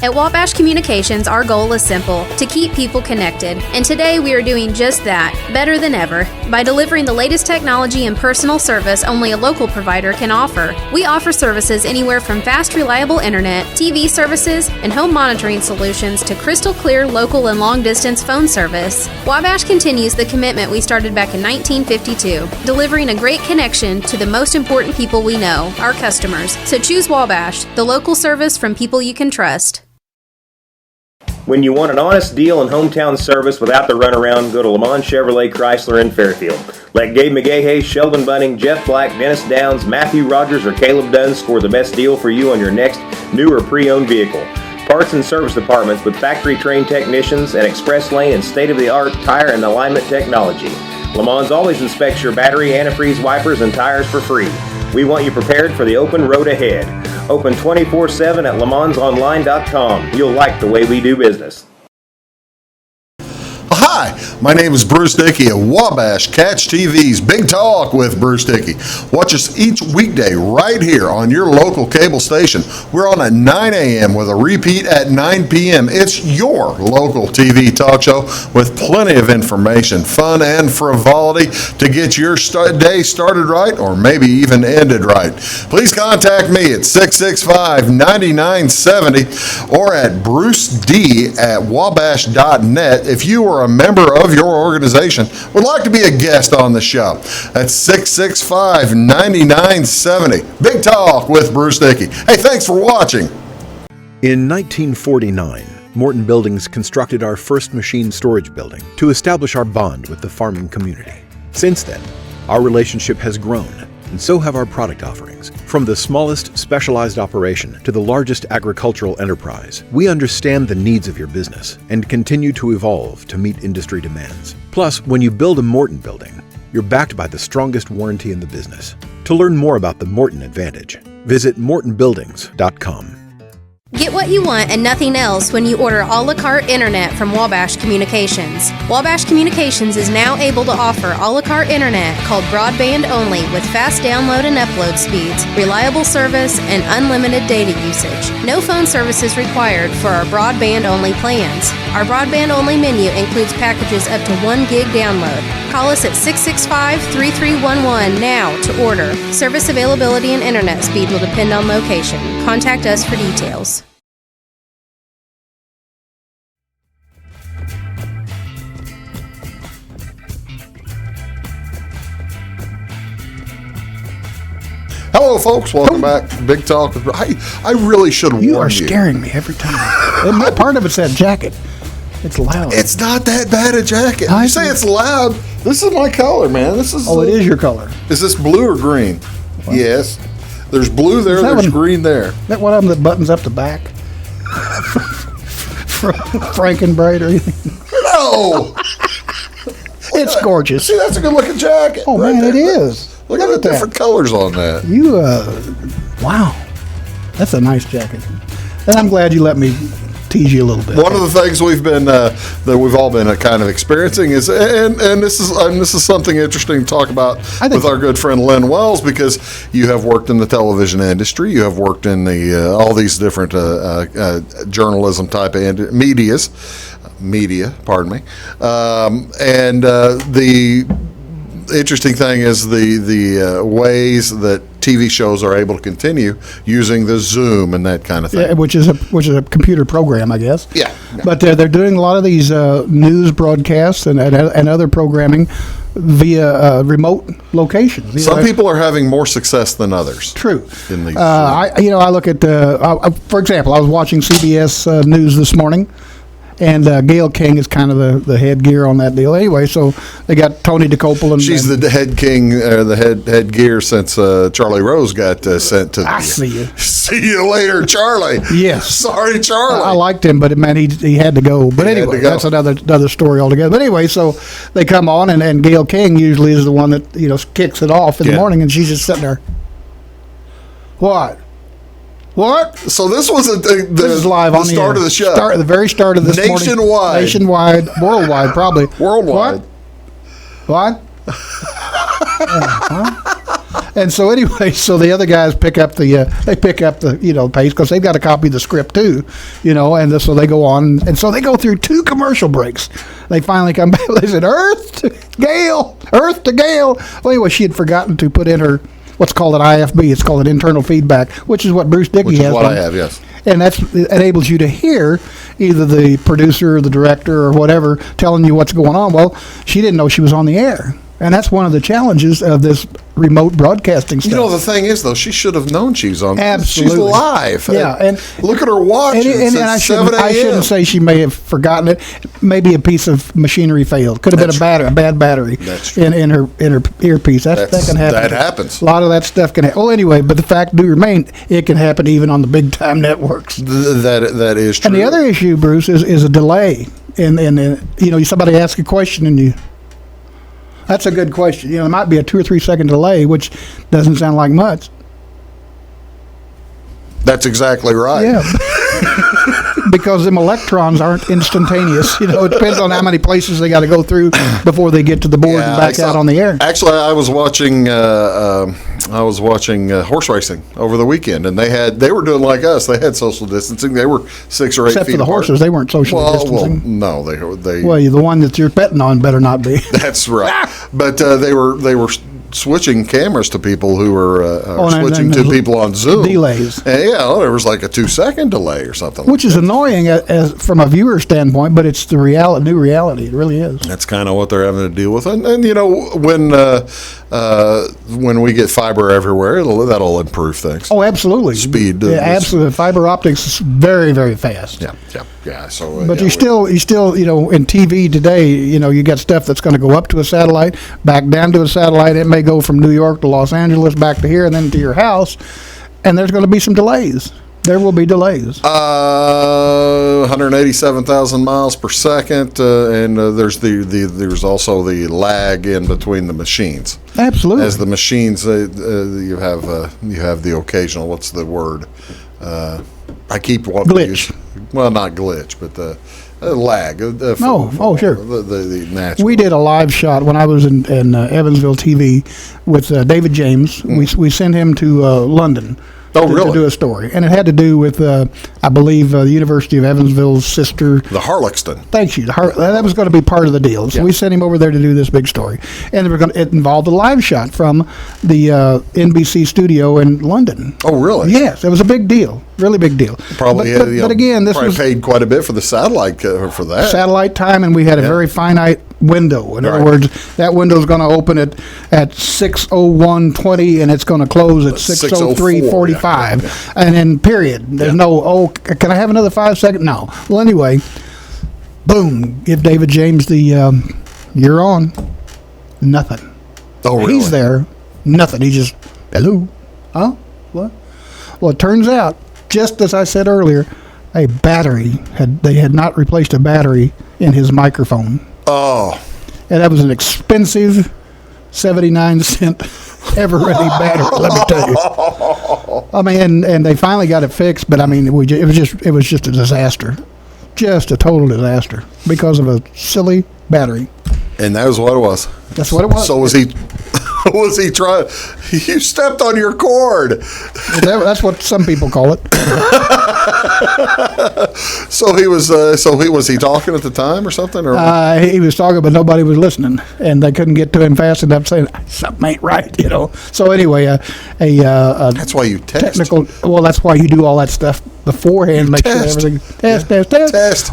At Wabash Communications, our goal is simple: to keep people connected. And today we are doing just that, better than ever, by delivering the latest technology and personal service only a local provider can offer. We offer services anywhere from fast, reliable internet, TV services, and home monitoring solutions to crystal clear local and long-distance phone service. Wabash continues the commitment we started back in 1952, delivering a great connection to the most important people we know, our customers. So choose Wabash, the local service from people you can trust. When you want an honest deal and hometown service without the runaround, go to Lemon Chevrolet Chrysler in Fairfield. Let Gabe McGahey, Sheldon Bunning, Jeff Black, Dennis Downs, Matthew Rogers, or Caleb Dunn score the best deal for you on your next new or pre-owned vehicle. Parts and service departments with factory-trained technicians and express lane and state-of-the-art tire and alignment technology. Lemons always inspects your battery, antifreeze, wipers, and tires for free. We want you prepared for the open road ahead. Open 24/7 at lemonsonline.com. You'll like the way we do business. Hi, my name is Bruce Dickey of Wabash Catch TV's Big Talk with Bruce Dickey. Watch us each weekday right here on your local cable station. We're on at 9 a.m. with a repeat at 9 p.m. It's your local TV talk show with plenty of information, fun, and frivolity to get your day started right or maybe even ended right. Please contact me at 665-9970 or at bruced@wabash.net if you are a member of your organization would like to be a guest on the show. That's 665-9970. Big Talk with Bruce Dickey. Hey, thanks for watching. In 1949, Morton Buildings constructed our first machine storage building to establish our bond with the farming community. Since then, our relationship has grown, and so have our product offerings. From the smallest specialized operation to the largest agricultural enterprise, we understand the needs of your business and continue to evolve to meet industry demands. Plus, when you build a Morton building, you're backed by the strongest warranty in the business. To learn more about the Morton Advantage, visit mortonbuildings.com. Get what you want and nothing else when you order a la carte internet from Wabash Communications. Wabash Communications is now able to offer a la carte internet called broadband only with fast download and upload speeds, reliable service, and unlimited data usage. No phone service is required for our broadband only plans. Our broadband only menu includes packages up to 1 gig download. Call us at 665-3311 now to order. Service availability and internet speed will depend on location. Contact us for details. Hello, folks. Welcome back to Big Talk with I really should warn you. You are scaring me every time. And part of it's that jacket. It's loud. It's not that bad a jacket. I You say see. it's loud. This is my color, man. This is. Oh, it is your color. Is this blue or green? Yes. There's blue there. Is that There's one- green there. That one of them that buttons up the back? Frankenbright or anything? No. It's gorgeous. See, that's a good looking jacket. Oh, right man, there. it is. Look at the that. different colors on that. You, wow. That's a nice jacket. And I'm glad you let me tease you a little bit. One of the things we've been that we've all been kind of experiencing is, and this is something interesting to talk about with our good friend Len Wells, because you have worked in the television industry, you have worked in the all these different journalism type of media. Pardon me, and the interesting thing is the ways that TV shows are able to continue using the Zoom and that kind of thing. Yeah, which is a computer program, I guess. Yeah. But they're doing a lot of these news broadcasts and other programming via remote locations. Some people are having more success than others. True. In these, I look at, for example, I was watching CBS News this morning, And Gail King is kind of the headgear on that deal. Anyway, so they got Tony DeCopel. And She's the head king, the headgear since Charlie Rose got sent to. I see you. See you later, Charlie. Yes. Sorry, Charlie. I liked him, but man, he had to go. But anyway, that's another story altogether. But anyway, so they come on, and Gail King usually is the one that kicks it off in the morning, and she's just sitting there. What? So this was this is live on the start of the show. The very start of this Nationwide. Nationwide, worldwide, probably. Worldwide. What? And so anyway, so the other guys pick up the pace because they've got to copy the script too, and so they go on, and so they go through 2 commercial breaks. They finally come back. They said, Earth to Gale. Well, anyway, she had forgotten to put in her what's called an IFB. It's called an internal feedback, which is what Bruce Dickey has. Which is what done. I have, yes. And that enables you to hear either the producer or the director or whatever telling you what's going on. Well, she didn't know she was on the air. And that's one of the challenges of this remote broadcasting stuff. The thing is, though, she should have known she's on. Absolutely. She's live. Yeah, and look at her watch. And I shouldn't say she may have forgotten it. Maybe a piece of machinery failed. Could have been a bad battery in her earpiece. That can happen. That happens. A lot of that stuff can happen. Well, anyway, but the fact do remain, it can happen even on the big time networks. That is true. And the other issue, Bruce, is a delay. Somebody asks a question and you. That's a good question. There might be a 2 or 3 second delay, which doesn't sound like much. That's exactly right. Yeah. Because them electrons aren't instantaneous. It depends on how many places they got to go through before they get to the board and back out on the air. Actually, I was watching horse racing over the weekend, and they were doing like us. They had social distancing. They were 6 or 8 Except feet for the apart. horses, they weren't socially distancing. Well, no, they. Well, the one that you're betting on better not be. That's right. But they were switching cameras to people who were switching to people on Zoom. Delays. And there was like a 2-second delay or something. Which is annoying as from a viewer standpoint, but it's the new reality. It really is. That's kind of what they're having to deal with. And when we get fiber everywhere, that'll improve things. Oh, absolutely. Speed. Absolutely. Fiber optics is very, very fast. Yeah. So, but you still, in TV today, you got stuff that's going to go up to a satellite, back down to a satellite. It may go from New York to Los Angeles, back to here, and then to your house. And there's going to be some delays. There will be delays. 187,000 miles per second, and there's also the lag in between the machines. Absolutely. As the machines, you have the occasional. What's the word? I keep wanting to use. Well, not glitch, but the lag. Sure. The natural. We did a live shot when I was in Evansville TV with David James. We sent him to London. To do a story. And it had to do with, I believe, the University of Evansville's sister. The Harlexton. Thank you. That was going to be part of the deal. So we sent him over there to do this big story. And it involved a live shot from the NBC studio in London. Oh, really? Yes. It was a big deal. Really big deal. Probably, but again, this was paid quite a bit for the satellite for that. Satellite time, and we had a very finite window. In other words, that window is going to open at 6:01:20, and it's going to close at 6:03:45, and then period. There's no can I have another 5 seconds? No. Well, anyway, boom. Give David James the you're on. Nothing. Oh, really? He's there. Nothing. He just hello. Huh? What? Well, it turns out, just as I said earlier, a battery they had not replaced a battery in his microphone. Oh. And that was an expensive 79-cent ever-ready battery, let me tell you. I mean, and they finally got it fixed, but I mean, it was just a disaster. Just a total disaster because of a silly battery. And that was what it was. That's what it was. So was he trying? You stepped on your cord. That's what some people call it. So was he talking at the time or something? Or he was talking, but nobody was listening, and they couldn't get to him fast enough, saying something ain't right, So anyway, that's why you test. Technical. Well, that's why you do all that stuff beforehand, make Test. sure everything. Test.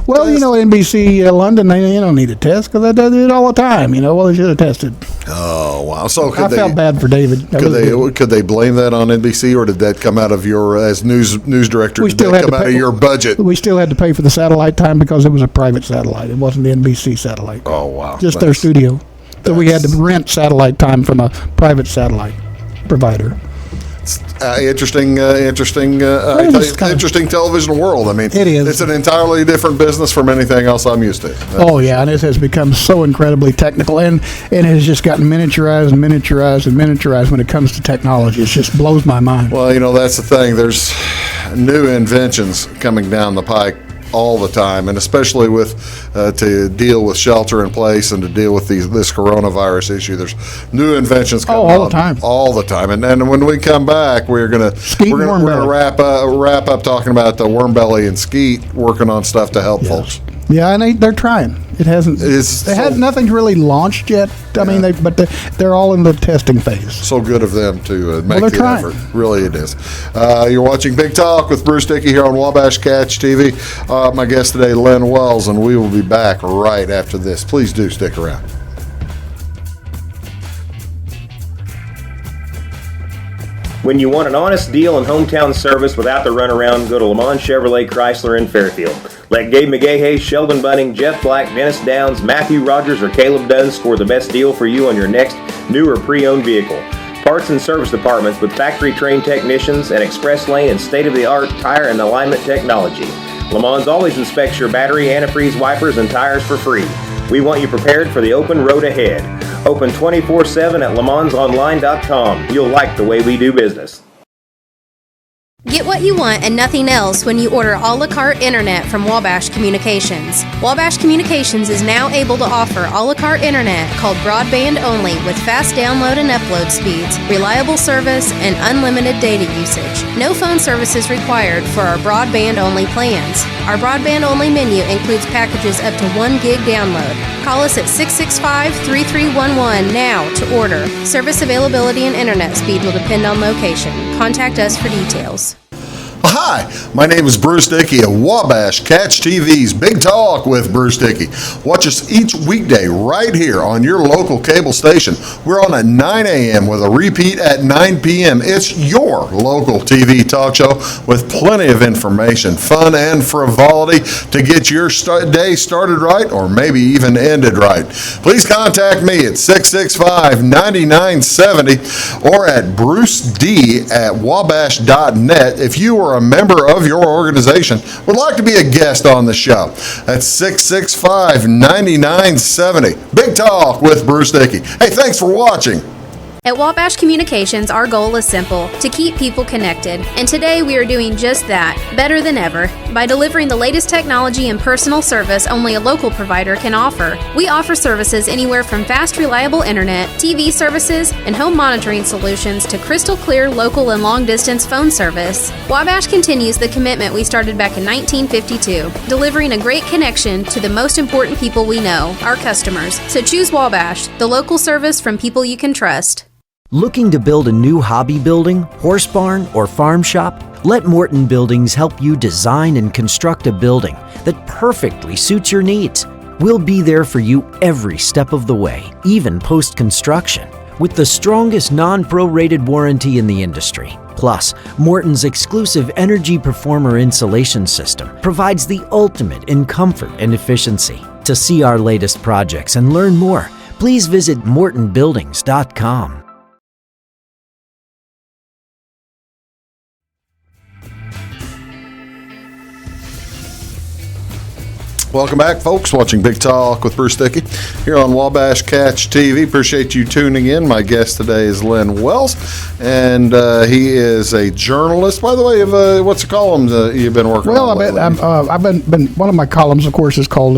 Well, Test. NBC London, they don't need a test because they do it all the time. Well, they should have tested. Oh wow! So I felt bad for David. Could they blame that on NBC, or did that come out of your as news director? We Did still that had come to out pay- of your budget? We still had to pay for the satellite time because it was a private satellite. It wasn't the NBC satellite. Oh wow! Just their studio. So we had to rent satellite time from a private satellite provider. Interesting television world. I mean, It is. It's an entirely different business from anything else I'm used to. Oh yeah, and it has become so incredibly technical, and it has just gotten miniaturized when it comes to technology. It just blows my mind. Well, that's the thing. There's new inventions coming down the pike all the time, and especially with to deal with shelter in place and to deal with this coronavirus issue. There's new inventions coming all the time. all the time. And when we come back, we're gonna Worm Belly. wrap up talking about the Worm Belly and Skeet working on stuff to help folks. Yeah, and they're trying. It hasn't. Nothing's really launched yet. I mean, they're all in the testing phase. So good of them to make they're the trying. effort. Really, it is. You're watching Big Talk with Bruce Dickey here on Wabash Catch TV. My guest today, Len Wells, and we will be back right after this. Please do stick around. When you want an honest deal and hometown service without the runaround, go to Lemon Chevrolet Chrysler in Fairfield. Let Gabe McGahey, Sheldon Bunning, Jeff Black, Dennis Downs, Matthew Rogers, or Caleb Dunn score the best deal for you on your next new or pre-owned vehicle. Parts and service departments with factory-trained technicians and express lane and state-of-the-art tire and alignment technology. Le Mans always inspects your battery, antifreeze, wipers, and tires for free. We want you prepared for the open road ahead. Open 24/7 at lemansonline.com. You'll like the way we do business. Get what you want and nothing else when you order a la carte internet from Wabash Communications. Wabash Communications is now able to offer a la carte internet called broadband only with fast download and upload speeds, reliable service, and unlimited data usage. No phone service is required for our broadband only plans. Our broadband only menu includes packages up to 1 gig download. Call us at 665-3311 now to order. Service availability and internet speed will depend on location. Contact us for details. Hi, my name is Bruce Dickey of Wabash Catch TV's Big Talk with Bruce Dickey. Watch us each weekday right here on your local cable station. We're on at 9 a.m. with a repeat at 9 p.m. It's your local TV talk show with plenty of information, fun, and frivolity to get your day started right or maybe even ended right. Please contact me at 665-9970 or at bruced@wabash.net if you are a member of your organization would like to be a guest on the show. That's 665-9970. Big Talk with Bruce Dickey. Hey, thanks for watching. At Wabash Communications, our goal is simple, to keep people connected. And today we are doing just that, better than ever, by delivering the latest technology and personal service only a local provider can offer. We offer services anywhere from fast, reliable internet, TV services, and home monitoring solutions to crystal clear local and long-distance phone service. Wabash continues the commitment we started back in 1952, delivering a great connection to the most important people we know, our customers. So choose Wabash, the local service from people you can trust. Looking to build a new hobby building, horse barn, or farm shop? Let Morton Buildings help you design and construct a building that perfectly suits your needs. We'll be there for you every step of the way, even post-construction, with the strongest non-prorated warranty in the industry. Plus, Morton's exclusive Energy Performer insulation system provides the ultimate in comfort and efficiency. To see our latest projects and learn more, please visit mortonbuildings.com. Welcome back, folks. Watching Big Talk with Bruce Dickey here on Wabash Catch TV. Appreciate you tuning in. My guest today is Len Wells, and he is a journalist. By the way, what's the columns you've been working on lately? I've been one of my columns, of course, is called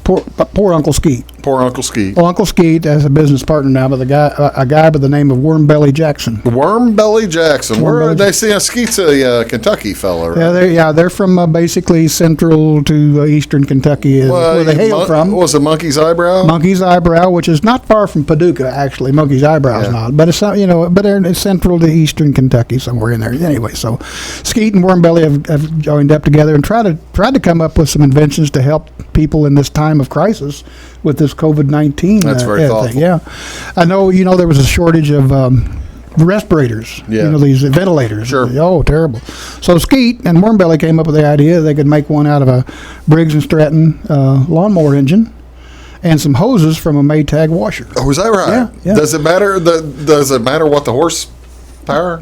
Poor Uncle Skeet. poor Uncle Skeet. Well, Uncle Skeet has a business partner now, but a guy by the name of Worm Belly Jackson. Worm Belly Jackson. Where Belly are they? See, Skeet's a Kentucky fella. Right? They're from basically central to eastern Kentucky, is where they hail from. Was it Monkey's Eyebrow? Monkey's Eyebrow, which is not far from Paducah, actually. Monkey's Eyebrow is not, but it's but they're central to eastern Kentucky, somewhere in there. Anyway, so Skeet and Worm Belly have joined up together and tried to come up with some inventions to help people in this time of crisis with this COVID-19 That's very thoughtful. thing. Yeah, I know. There was a shortage of respirators. Yeah. These ventilators. Sure. Oh, terrible. So Skeet and Worm Belly came up with the idea they could make one out of a Briggs and Stratton lawnmower engine and some hoses from a Maytag washer. Oh, is that right? Yeah. Does it matter? Does it matter what the horsepower?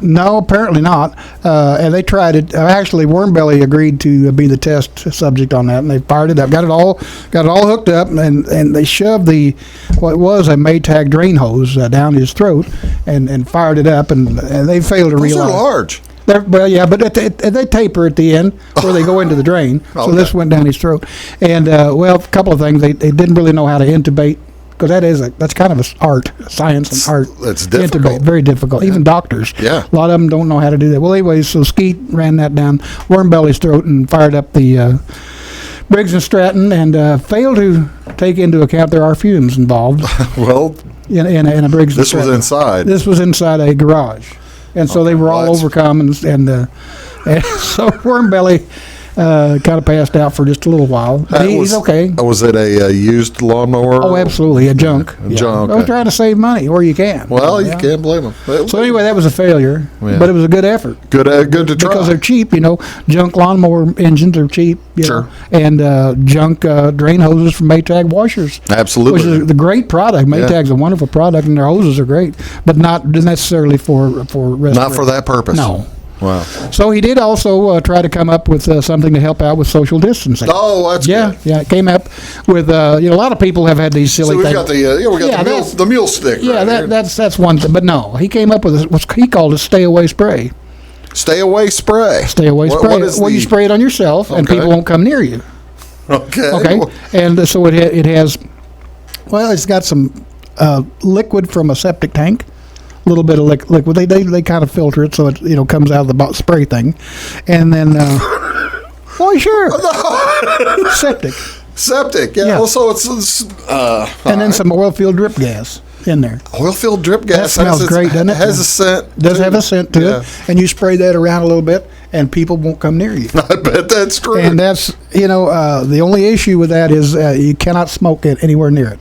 No, apparently not. And they tried it. Actually, Worm Belly agreed to be the test subject on that, and they fired it up. Got it all hooked up, and they shoved what was a Maytag drain hose down his throat, and fired it up, and they failed to Those realize. are large. Well, yeah, but they taper at the end where they go into the drain. So Okay. this went down his throat, and a couple of things. They didn't really know how to intubate. Because that's kind of science and art. It's difficult. Intubate, very difficult. Even doctors. Yeah. A lot of them don't know how to do that. Well, anyways, so Skeet ran that down Worm Belly's throat and fired up the Briggs and Stratton, and failed to take into account there are fumes involved Well, in a Briggs and this was Stratton. inside. This was inside a garage, and so they were all overcome, and so Worm Belly kind of passed out for just a little while. He's okay. Was it a used lawnmower? Oh, absolutely, a junk. Junk. I was trying to save money where you can. Well, you can't blame them. So anyway, that was a failure, Yeah. but it was a good effort. Good to try. Because they're cheap, junk lawnmower engines are cheap, Sure. and junk drain hoses from Maytag washers. Absolutely. Which is the great product. Maytag's a wonderful product, and their hoses are great, but not necessarily for respiration. Not for that purpose. No. Wow. So he did also try to come up with something to help out with social distancing. Oh, that's good. Yeah, it came up with a lot of people have had these silly So we've things. got the mule stick. Yeah, right here. that's one thing. But no, he came up with what he called a stay away spray. Stay away spray. Stay away spray. What is you spray it on yourself, and Okay. people won't come near you. Okay. Okay, and so it has. Well, it's got some liquid from a septic tank. A little bit of liquid. They kind of filter it so it comes out of the spray thing, and then. Well, sure. Septic. Yeah. Yeah. Well, so it's and then some oil-filled drip gas in there. oil-filled drip gas. That smells great, doesn't it? Has a scent. Does have a scent to Yeah. it, and you spray that around a little bit, and people won't come near you. I bet that's true. And that's the only issue with that is you cannot smoke it anywhere near it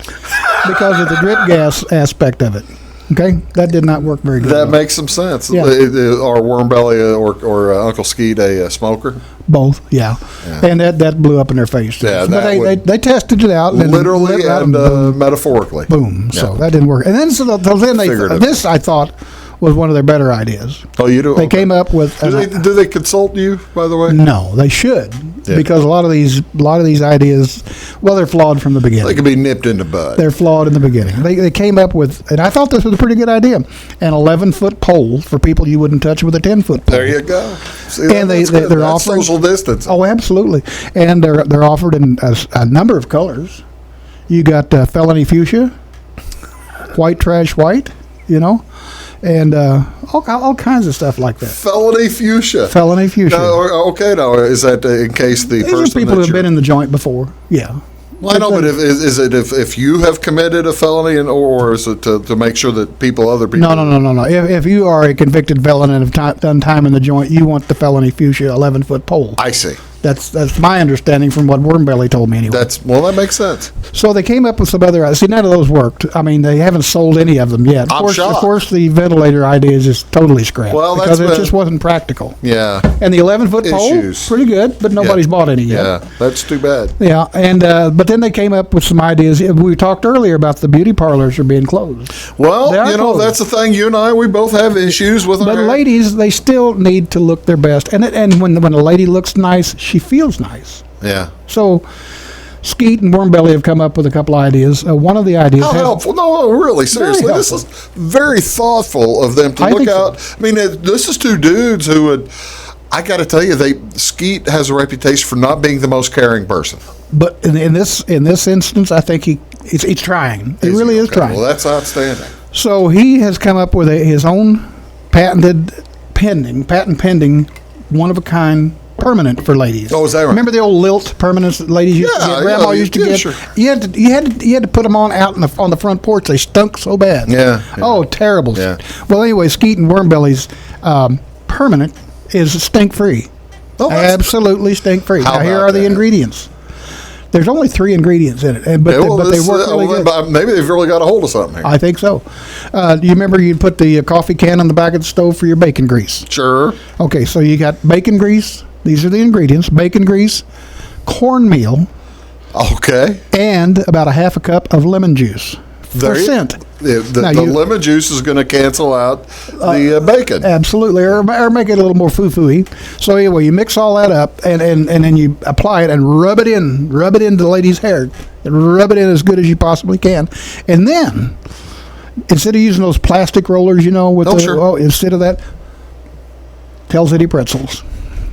because of the drip gas aspect of it. Okay, that did not work very good. That makes some sense. Yeah. Are Worm Belly or Uncle Skeet a smoker? Both, yeah. And that blew up in their face. Yeah, but that they tested it out, and Literally lit out and boom. metaphorically. Boom. Yeah. So that didn't work. And then then Figurative. this I thought was one of their better ideas. Oh, you do? They Okay. came up with. Do they consult you, by the way? No, they should, Yeah. because a lot of these ideas, well, they're flawed from the beginning. They could be nipped in the bud. They're flawed in the beginning. They came up with, and I thought this was a pretty good idea, an 11-foot pole for people you wouldn't touch with a 10-foot pole. There you go. See, And that's they're good. That's offering social distance. Oh, absolutely. And they're offered in a number of colors. You got felony fuchsia, white trash white, and all kinds of stuff like that. Felony fuchsia. Felony fuchsia. No, okay, now is that in case the These person are people that who have been in the joint before. Yeah. Well, I know, but is it if you have committed a felony, or is it to make sure that other people? No. If you are a convicted felon and have done time in the joint, you want the felony fuchsia 11-foot pole. I see. That's my understanding from what Worm Belly told me anyway. That makes sense. So they came up with some other ideas. See, none of those worked. I mean, they haven't sold any of them yet. I'm shocked. Of course, the ventilator idea is just totally scrapped Well, because that's it just wasn't practical. Yeah. And the 11-foot pole, Issues. pretty good, but nobody's bought any yet. Yeah, that's too bad. Yeah, and but then they came up with some ideas. We talked earlier about the beauty parlors are being closed. Well, They are closed. that's the thing. You and I, we both have issues with But our ladies, they still need to look their best. And when a lady looks nice, she feels nice. Yeah. So Skeet and Worm Belly have come up with a couple ideas. One of the ideas How helpful. No, really, seriously. This is very thoughtful of them to I look think so. out. I mean, this is two dudes who would, I got to tell you, Skeet has a reputation for not being the most caring person. But in this instance, I think It's trying. It really is Okay. trying. Well, that's outstanding. So he has come up with his own patent pending, one of a kind permanent for ladies. Oh, is that right? Remember the old lilt permanents that ladies used to Yeah, get? Grandma yeah, used to yeah, get. sure. You had to put them on out on the front porch. They stunk so bad. Yeah, yeah. Oh, terrible. Yeah. Well, anyway, Skeet and Wormbelly's permanent is stink free. Oh, that's- Absolutely stink free. How Now here about are the that? ingredients. There's only 3 ingredients in it, but Yeah, well, they this, work really good. Maybe they've really got a hold of something here. I think so. Do you remember you'd put the coffee can on the back of the stove for your bacon grease? Sure. Okay, so you got bacon grease. These are the ingredients: bacon grease, cornmeal, Okay. and about a half a cup of lemon juice There for you- scent. The Now you- lemon juice is going to cancel out the bacon. Absolutely, or make it a little more foo-foo-y. So anyway, you mix all that up, and then you apply it and rub it into the lady's hair, and rub it in as good as you possibly can, and then instead of using those plastic rollers, Sure. instead of that, Tell City pretzels.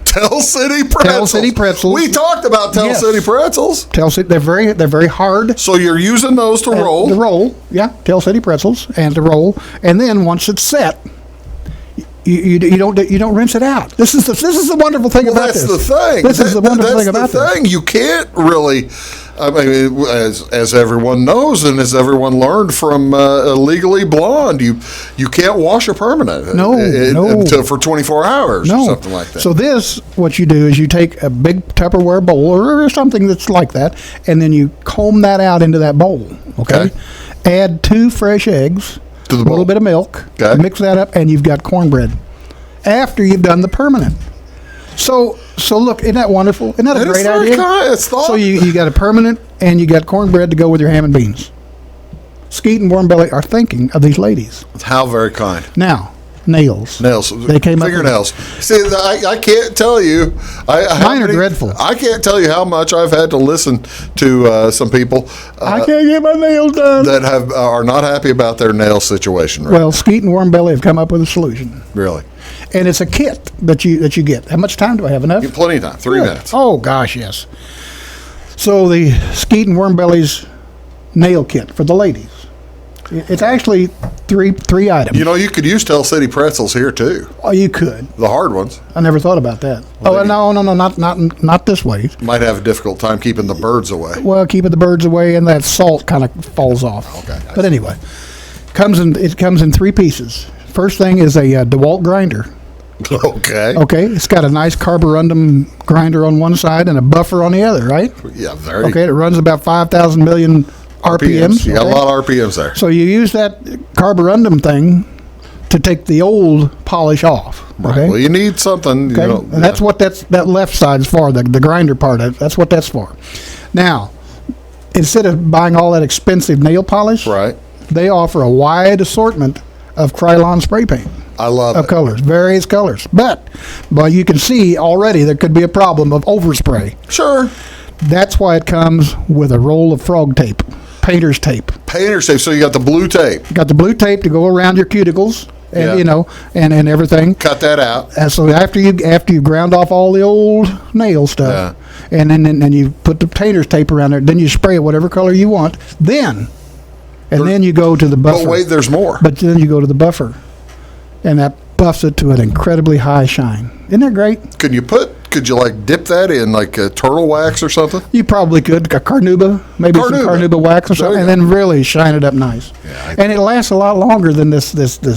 Tell City pretzels. Tell City pretzels. We talked about Tell Yes. City pretzels. Tell City, they're very hard. So you're using those to roll. To roll, yeah. Tell City pretzels and to roll, and then once it's set, you don't rinse it out. This is the wonderful thing Well, about that's this. the thing. This is the wonderful thing about That's the thing. this. You can't really. I mean, as everyone knows, and as everyone learned from Legally Blonde, you can't wash a permanent. No. Until for 24 hours or something like that. So what you do is you take a big Tupperware bowl or something that's like that, and then you comb that out into that bowl. Okay. Add 2 fresh eggs, To the a little bowl. bit of milk. Okay. Mix that up, and you've got cornbread. After you've done the permanent. So look, isn't that wonderful? Isn't that a That is great very idea? kind. It's thought. So you got a permanent and you got cornbread to go with your ham and beans. Skeet and Wormbelly are thinking of these ladies. How very kind. Now, nails. Nails. They came up with- fingernails. See, I can't tell you. How Mine are dreadful. I can't tell you how much I've had to listen to some people I can't get my nails done. that are not happy about their nail situation. Right? Well, Skeet and Wormbelly have come up with a solution. Really, And it's a kit that you get. How much time do I have? Enough? you have plenty of time. 3 Good. minutes. Oh gosh, yes. So the Skeet and Wormbelly's nail kit for the ladies. It's actually three items. You know, you could use Tell City pretzels here too. Oh, you could. The hard ones I never thought about that. Well, No, not this way. might have a difficult time keeping the birds away. Well, keeping the birds away, and that salt kind of falls off. Okay. But anyway, it comes in 3 pieces. First thing is a DeWalt grinder. Okay. Okay, it's got a nice carborundum grinder on one side and a buffer on the other, right? Yeah, very. Okay, it runs about 5,000 million RPMs. You got a okay? lot of RPMs there. So you use that carborundum thing to take the old polish off. Okay. Well, you need something. Okay, and that's what that left side's for, the grinder part. That's what that's for. Now, instead of buying all that expensive nail polish, right. they offer a wide assortment of Krylon spray paint I love of it. colors, various colors. But you can see already there could be a problem of overspray. Sure. That's why it comes with a roll of frog tape, painter's tape. Painter's tape. So you got the blue tape. Got the blue tape to go around your cuticles, and Yeah. and everything. Cut that out. And so after you ground off all the old nail stuff, and then you put the painter's tape around there, then you spray it whatever color you want. Then you go to the buffer. But wait, there's more. But then you go to the buffer, and that buffs it to an incredibly high shine. Isn't that great? Could you like dip that in like a turtle wax or something? You probably could. A carnauba, maybe some carnauba wax or There you something, and then really shine it up nice. Yeah, And it lasts a lot longer than this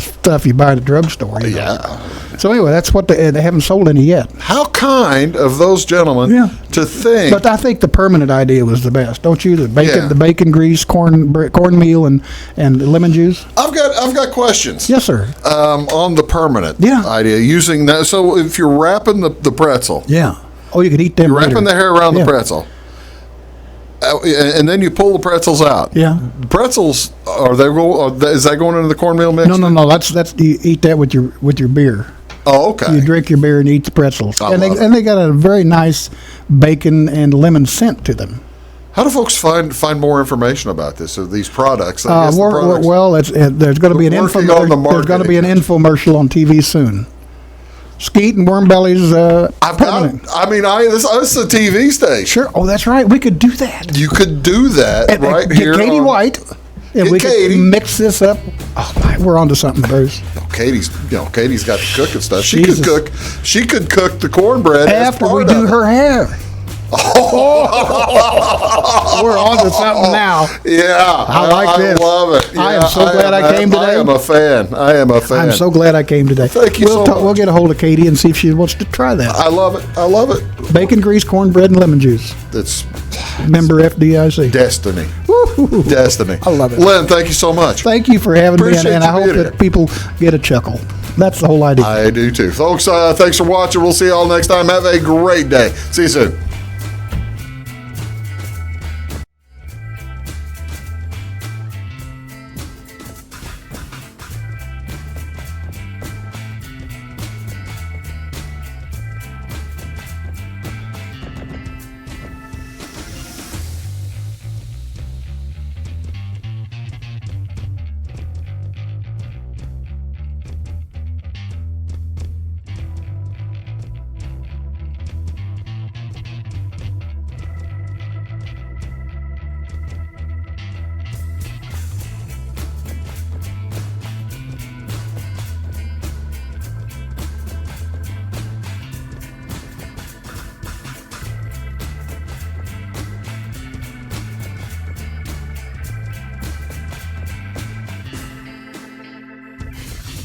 stuff you buy at the drugstore. you know. Yeah. So anyway, that's what they haven't sold any yet. How kind of those gentlemen Yeah. to think. But I think the permanent idea was the best, don't you? The bacon grease, cornmeal, and lemon juice. I've got questions. Yes, sir. On the permanent Yeah. idea, using that. So if you're wrapping the pretzel, Yeah. Oh, you could eat them. you're later. wrapping the hair around Yeah. the pretzel, and then you pull the pretzels out. Yeah. Pretzels is that going into the cornmeal mix? No. That's you eat that with your beer. Oh, okay. You drink your beer and eat the pretzels, I and love it. they got a very nice bacon and lemon scent to them. How do folks find more information about this, of these products? I guess the products- Well, there's going to be an Working on the there's going to be an marketing. infomercial on TV soon. Skeet and Wormbelly's permanent. This is a TV station. Sure. Oh, that's right. We could do that. You could do that And right get here. Katie White. And Get we Katie. could mix this up. Oh, my, we're on to something, Bruce. Katie's got the cooking stuff. She Jesus. could cook. She could cook the cornbread After as we part do of it. her hair. We're on to something now. Yeah, I like this. love it. I am Yeah, so glad I came today. I am a fan. I'm so glad I came today. Thank you so much. We'll get a hold of Katie and see if she wants to try that. I love it. I love it. Bacon grease, cornbread, and lemon juice. It's Member FDIC. destiny. Woo-hoo-hoo. Destiny. I love it. Len, thank you so much. Thank you for having me, Appreciate and I you hope being that here. people get a chuckle. That's the whole idea. I do too. Folks, thanks for watching. We'll see you all next time. Have a great day. See you soon.